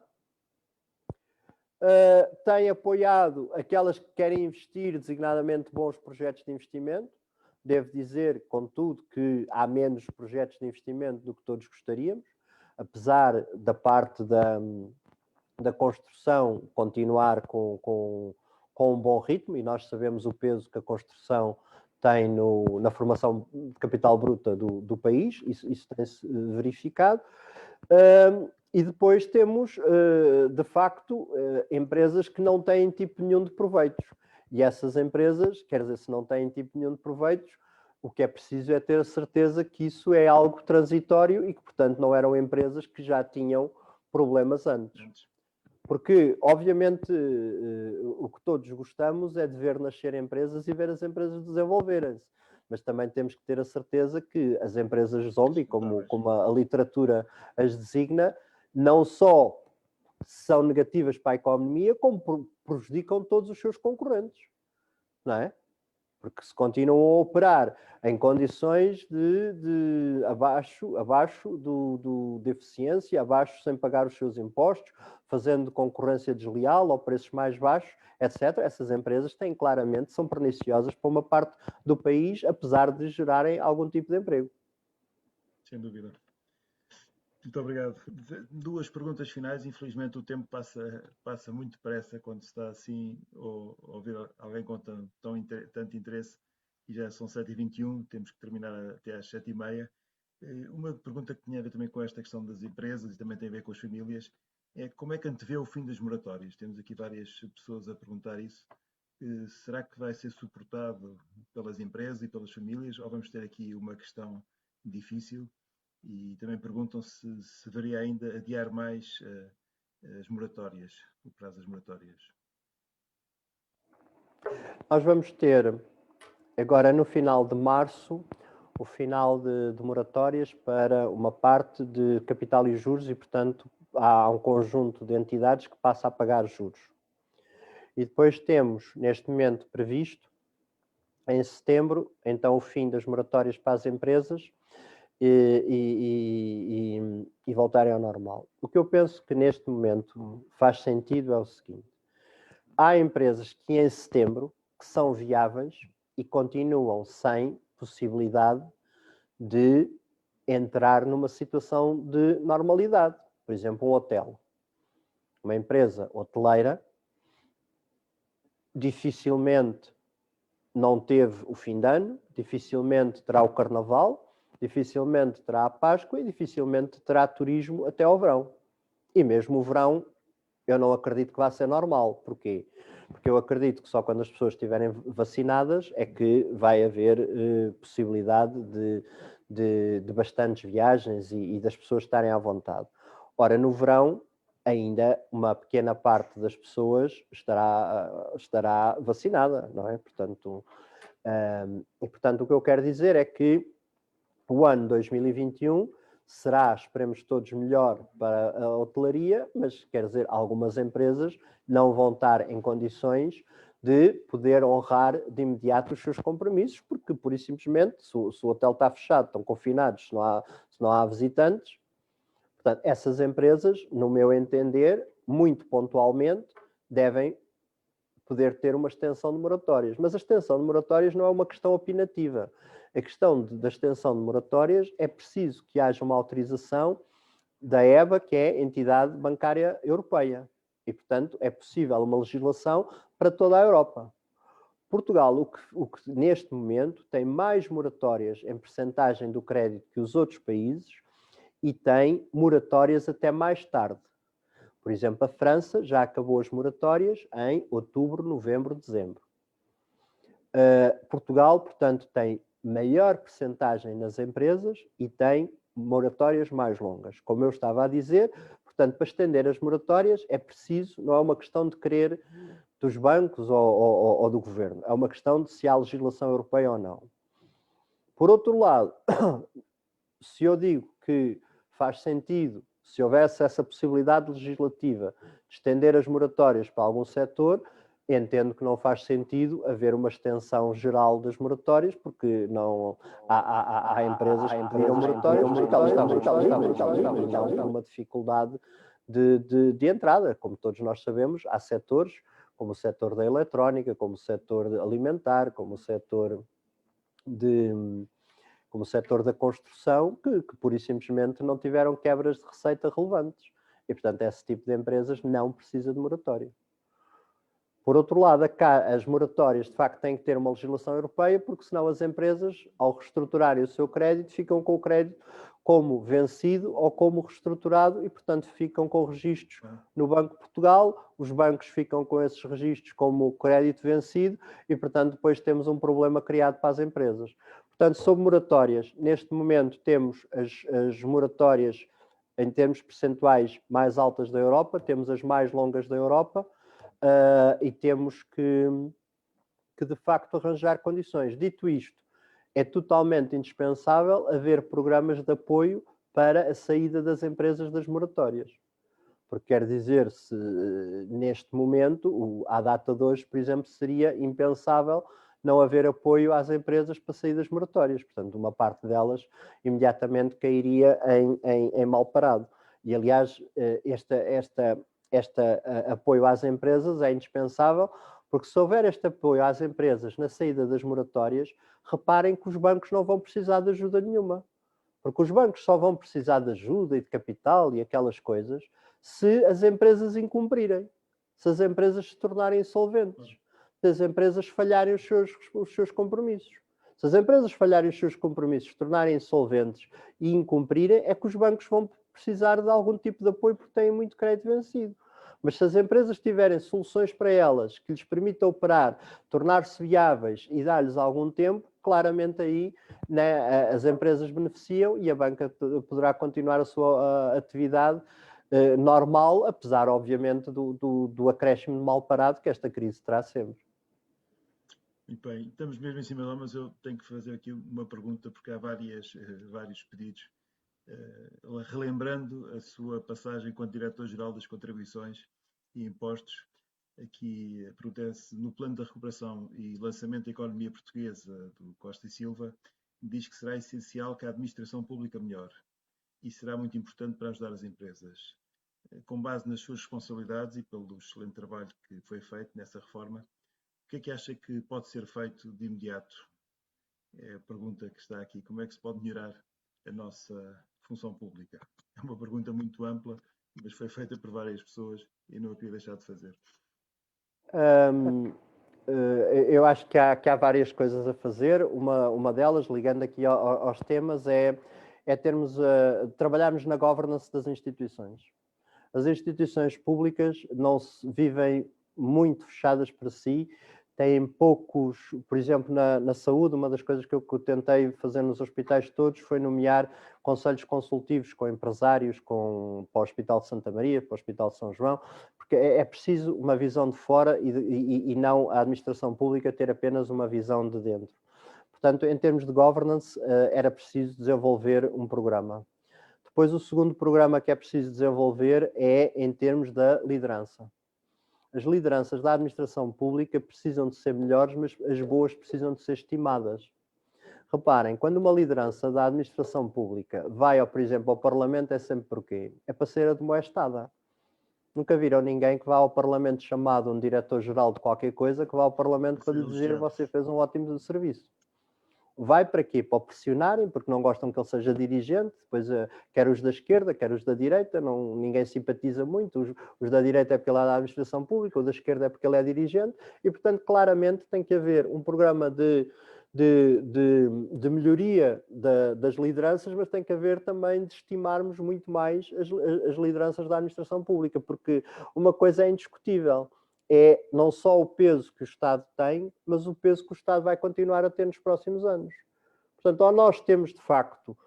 Tem apoiado aquelas que querem investir, designadamente bons projetos de investimento. Devo dizer, contudo, que há menos projetos de investimento do que todos gostaríamos, apesar da parte da construção continuar com um bom ritmo, e nós sabemos o peso que a construção tem na formação de capital bruta do país, isso tem-se verificado. E depois temos, de facto, empresas que não têm tipo nenhum de proveitos. E essas empresas, quer dizer, se não têm tipo nenhum de proveitos, o que é preciso é ter a certeza que isso é algo transitório e que, portanto, não eram empresas que já tinham problemas antes. Porque, obviamente, o que todos gostamos é de ver nascer empresas e ver as empresas desenvolverem-se. Mas também temos que ter a certeza que as empresas zombie, como a literatura as designa, não só são negativas para a economia, como prejudicam todos os seus concorrentes, não é? Porque se continuam a operar em condições de abaixo de eficiência, abaixo sem pagar os seus impostos, fazendo concorrência desleal ou preços mais baixos, etc., essas empresas claramente são perniciosas para uma parte do país, apesar de gerarem algum tipo de emprego. Sem dúvida. Muito obrigado. Duas perguntas finais. Infelizmente o tempo passa muito depressa quando se está assim ou ouvir alguém com tanto interesse, e já são 7h21, temos que terminar até às 7h30. Uma pergunta que tinha a ver também com esta questão das empresas e também tem a ver com as famílias é como é que antevê o fim das moratórias? Temos aqui várias pessoas a perguntar isso. Será que vai ser suportado pelas empresas e pelas famílias, ou vamos ter aqui uma questão difícil? E também perguntam se deveria ainda adiar mais as moratórias, o prazo das moratórias. Nós vamos ter, agora no final de março, o final de moratórias para uma parte de capital e juros e, portanto, há um conjunto de entidades que passa a pagar juros. E depois temos, neste momento previsto, em setembro, então o fim das moratórias para as empresas e voltarem ao normal. O que eu penso que neste momento faz sentido é o seguinte: há empresas que em setembro que são viáveis e continuam sem possibilidade de entrar numa situação de normalidade. Por exemplo, um hotel. Uma empresa hoteleira dificilmente não teve o fim de ano, dificilmente terá o carnaval, dificilmente terá a Páscoa e dificilmente terá turismo até ao verão. E mesmo o verão, eu não acredito que vá ser normal. Porquê? Porque eu acredito que só quando as pessoas estiverem vacinadas é que vai haver possibilidade de bastantes viagens e das pessoas estarem à vontade. Ora, no verão, ainda uma pequena parte das pessoas estará vacinada, não é? Portanto, o que eu quero dizer é que o ano 2021 será, esperemos todos, melhor para a hotelaria, mas quer dizer, algumas empresas não vão estar em condições de poder honrar de imediato os seus compromissos, porque, pura e simplesmente, se o hotel está fechado, estão confinados, se não há visitantes. Portanto, essas empresas, no meu entender, muito pontualmente, devem poder ter uma extensão de moratórias. Mas a extensão de moratórias não é uma questão opinativa. A questão da extensão de moratórias é preciso que haja uma autorização da EBA, que é a Entidade Bancária Europeia. E, portanto, é possível uma legislação para toda a Europa. Portugal, o que neste momento tem mais moratórias em percentagem do crédito que os outros países e tem moratórias até mais tarde. Por exemplo, a França já acabou as moratórias em outubro, novembro, dezembro. Portugal, portanto, tem maior percentagem nas empresas e tem moratórias mais longas. Como eu estava a dizer, portanto, para estender as moratórias é preciso, não é uma questão de querer dos bancos ou do governo, é uma questão de se há legislação europeia ou não. Por outro lado, se eu digo que faz sentido Se houvesse essa possibilidade legislativa de estender as moratórias para algum setor, entendo que não faz sentido haver uma extensão geral das moratórias, porque não há empresas que pediram moratórias porque elas estavam uma dificuldade de entrada. Como todos nós sabemos, há setores, como o setor da eletrónica, como o setor alimentar, como o setor da construção, que pura e simplesmente não tiveram quebras de receita relevantes. E, portanto, esse tipo de empresas não precisa de moratória. Por outro lado, as moratórias, de facto, têm que ter uma legislação europeia, porque senão as empresas, ao reestruturarem o seu crédito, ficam com o crédito como vencido ou como reestruturado e, portanto, ficam com registros no Banco de Portugal, os bancos ficam com esses registros como crédito vencido e, portanto, depois temos um problema criado para as empresas. Portanto, sobre moratórias, neste momento temos as moratórias em termos percentuais mais altas da Europa, temos as mais longas da Europa, e temos que de facto arranjar condições. Dito isto, é totalmente indispensável haver programas de apoio para a saída das empresas das moratórias. Porque quer dizer, se neste momento, à data de hoje, por exemplo, seria impensável não haver apoio às empresas para sair das moratórias. Portanto, uma parte delas imediatamente cairia em mal parado. E, aliás, este apoio às empresas é indispensável, porque se houver este apoio às empresas na saída das moratórias, reparem que os bancos não vão precisar de ajuda nenhuma. Porque os bancos só vão precisar de ajuda e de capital e aquelas coisas se as empresas incumprirem, se as empresas se tornarem insolventes, se as empresas falharem os seus compromissos. Se as empresas falharem os seus compromissos, se tornarem insolventes e incumprirem, é que os bancos vão precisar de algum tipo de apoio porque têm muito crédito vencido. Mas se as empresas tiverem soluções para elas que lhes permitam operar, tornar-se viáveis e dar-lhes algum tempo, claramente aí, né, as empresas beneficiam e a banca poderá continuar a sua atividade normal, apesar, obviamente, do acréscimo de mal parado que esta crise traz sempre. Muito bem, estamos mesmo em cima da hora, mas eu tenho que fazer aqui uma pergunta, porque há vários pedidos. Relembrando a sua passagem enquanto Diretor-Geral das Contribuições e Impostos, aqui acontece no Plano da Recuperação e Lançamento da Economia Portuguesa do Costa e Silva, diz que será essencial que a administração pública melhore e será muito importante para ajudar as empresas. Com base nas suas responsabilidades e pelo excelente trabalho que foi feito nessa reforma, o que é que acha que pode ser feito de imediato? É a pergunta que está aqui. Como é que se pode melhorar a nossa função pública? É uma pergunta muito ampla, mas foi feita por várias pessoas e não a queria deixar de fazer. Eu acho que há várias coisas a fazer. Uma delas, ligando aqui aos temas, é trabalharmos na governance das instituições. As instituições públicas não se vivem muito fechadas para si, têm poucos, por exemplo, na saúde, uma das coisas que eu tentei fazer nos hospitais todos foi nomear conselhos consultivos com empresários, para o Hospital de Santa Maria, para o Hospital de São João, porque é preciso uma visão de fora e não a administração pública ter apenas uma visão de dentro. Portanto, em termos de governance, era preciso desenvolver um programa. Depois, o segundo programa que é preciso desenvolver é em termos da liderança. As lideranças da administração pública precisam de ser melhores, mas as boas precisam de ser estimadas. Reparem, quando uma liderança da administração pública vai, por exemplo, ao Parlamento, é sempre porquê? É para ser admoestada. Nunca viram ninguém que vá ao Parlamento chamado um diretor-geral de qualquer coisa, que vá ao Parlamento para lhe dizer que você fez um ótimo serviço. Vai para quê? Para o pressionarem, porque não gostam que ele seja dirigente, depois quer os da esquerda, quer os da direita, ninguém simpatiza muito, os da direita é porque ele é da administração pública, o da esquerda é porque ele é dirigente, e portanto claramente tem que haver um programa de melhoria das lideranças, mas tem que haver também de estimarmos muito mais as lideranças da administração pública, porque uma coisa é indiscutível, é não só o peso que o Estado tem, mas o peso que o Estado vai continuar a ter nos próximos anos. Portanto, ou nós temos, de facto,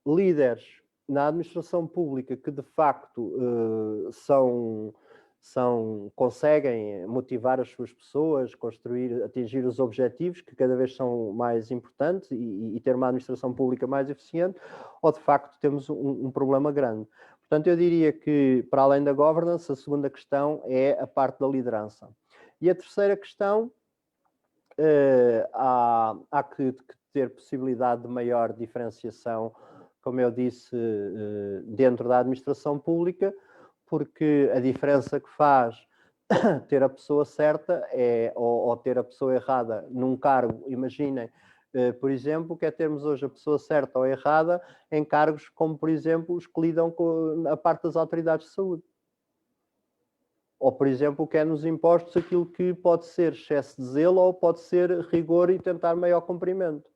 líderes na administração pública que, de facto, conseguem motivar as suas pessoas, atingir os objetivos, que cada vez são mais importantes, e ter uma administração pública mais eficiente, ou, de facto, temos um problema grande. Portanto, eu diria que, para além da governance, a segunda questão é a parte da liderança. E a terceira questão, há que ter possibilidade de maior diferenciação, como eu disse, dentro da administração pública, porque a diferença que faz ter a pessoa certa ou ter a pessoa errada num cargo, imaginem, por exemplo, que é termos hoje a pessoa certa ou errada em cargos como, por exemplo, os que lidam com a parte das autoridades de saúde. Ou, por exemplo, o que é nos impostos, aquilo que pode ser excesso de zelo ou pode ser rigor e tentar maior cumprimento.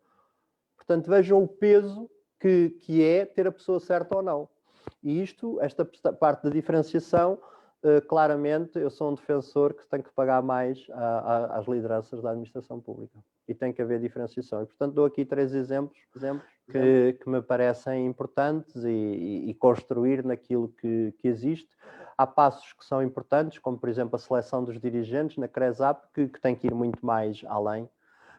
Portanto, vejam o peso que é ter a pessoa certa ou não. E esta parte da diferenciação, claramente, eu sou um defensor que tem que pagar mais às lideranças da administração pública. E tem que haver diferenciação. E, portanto, dou aqui 3 exemplos que me parecem importantes e construir naquilo que existe. Há passos que são importantes, como, por exemplo, a seleção dos dirigentes na CRESAP, que tem que ir muito mais além.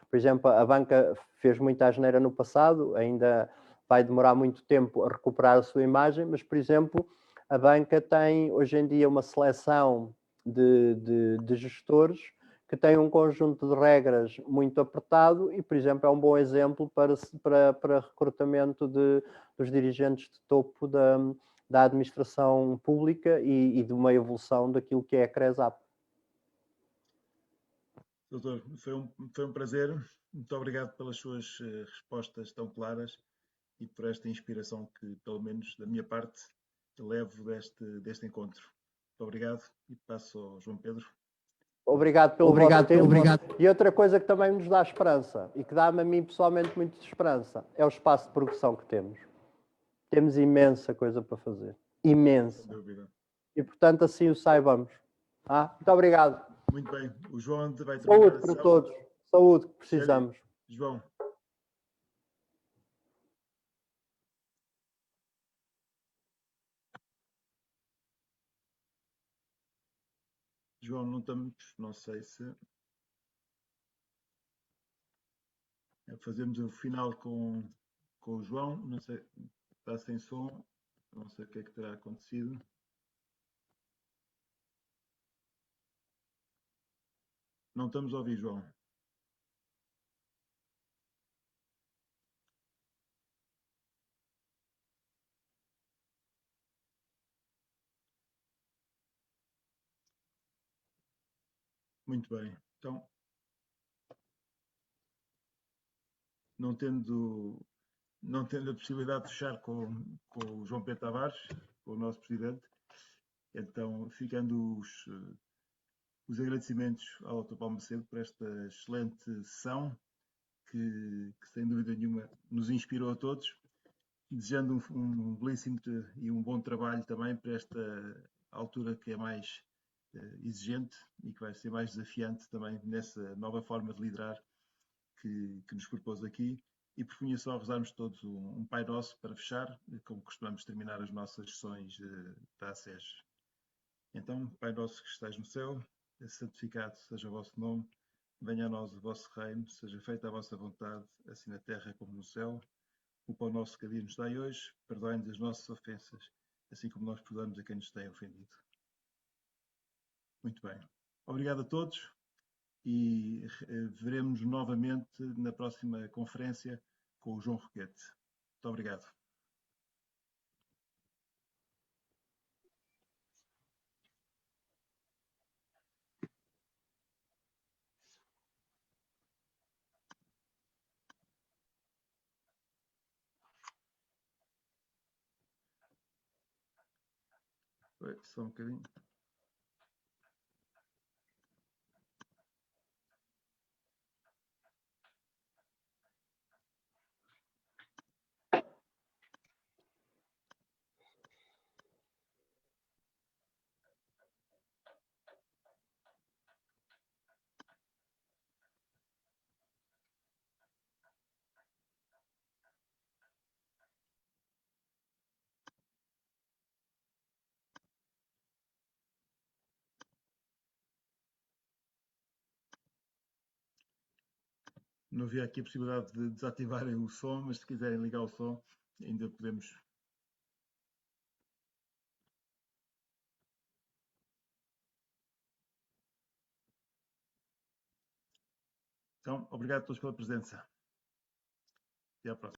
Por exemplo, a banca fez muita asneira no passado, ainda vai demorar muito tempo a recuperar a sua imagem, mas, por exemplo, a banca tem hoje em dia uma seleção de gestores que tem um conjunto de regras muito apertado e, por exemplo, é um bom exemplo para recrutamento dos dirigentes de topo da administração pública e de uma evolução daquilo que é a CRESAP. Doutor, foi um prazer. Muito obrigado pelas suas respostas tão claras e por esta inspiração que, pelo menos da minha parte, levo deste encontro. Muito obrigado e passo ao João Pedro. Obrigado pelo vosso tempo. E outra coisa que também nos dá esperança e que dá-me a mim pessoalmente muita esperança é o espaço de progressão que temos. Temos imensa coisa para fazer. Imensa. Sem dúvida. E, portanto, assim o saibamos. Muito obrigado. Muito bem. O João vai terminar Saúde a para sessão. todos. Saúde que precisamos. João. João, não estamos, não sei se fazemos o final com o João, não sei, está sem som, não sei o que é que terá acontecido. Não estamos a ouvir, João. Muito bem. Então, não tendo a possibilidade de fechar com o João Pedro Tavares, com o nosso presidente, então, ficando os agradecimentos ao Dr. Paulo Macedo por esta excelente sessão, que sem dúvida nenhuma nos inspirou a todos, desejando um belíssimo e um bom trabalho também para esta altura que é mais exigente e que vai ser mais desafiante também nessa nova forma de liderar que nos propôs aqui. E propunha só rezarmos todos um Pai Nosso para fechar, como costumamos terminar as nossas sessões da ACES. Então, Pai Nosso que estás no céu, santificado seja o vosso nome, venha a nós o vosso reino, seja feita a vossa vontade, assim na terra como no céu. O pão nosso que a dia nos dai hoje, perdoai-nos as nossas ofensas, assim como nós perdoamos a quem nos tem ofendido. Muito bem. Obrigado a todos e veremos novamente na próxima conferência com o João Roquete. Muito obrigado. Só um bocadinho. Não havia aqui a possibilidade de desativarem o som, mas se quiserem ligar o som, ainda podemos Então, obrigado a todos pela presença. Até à próxima.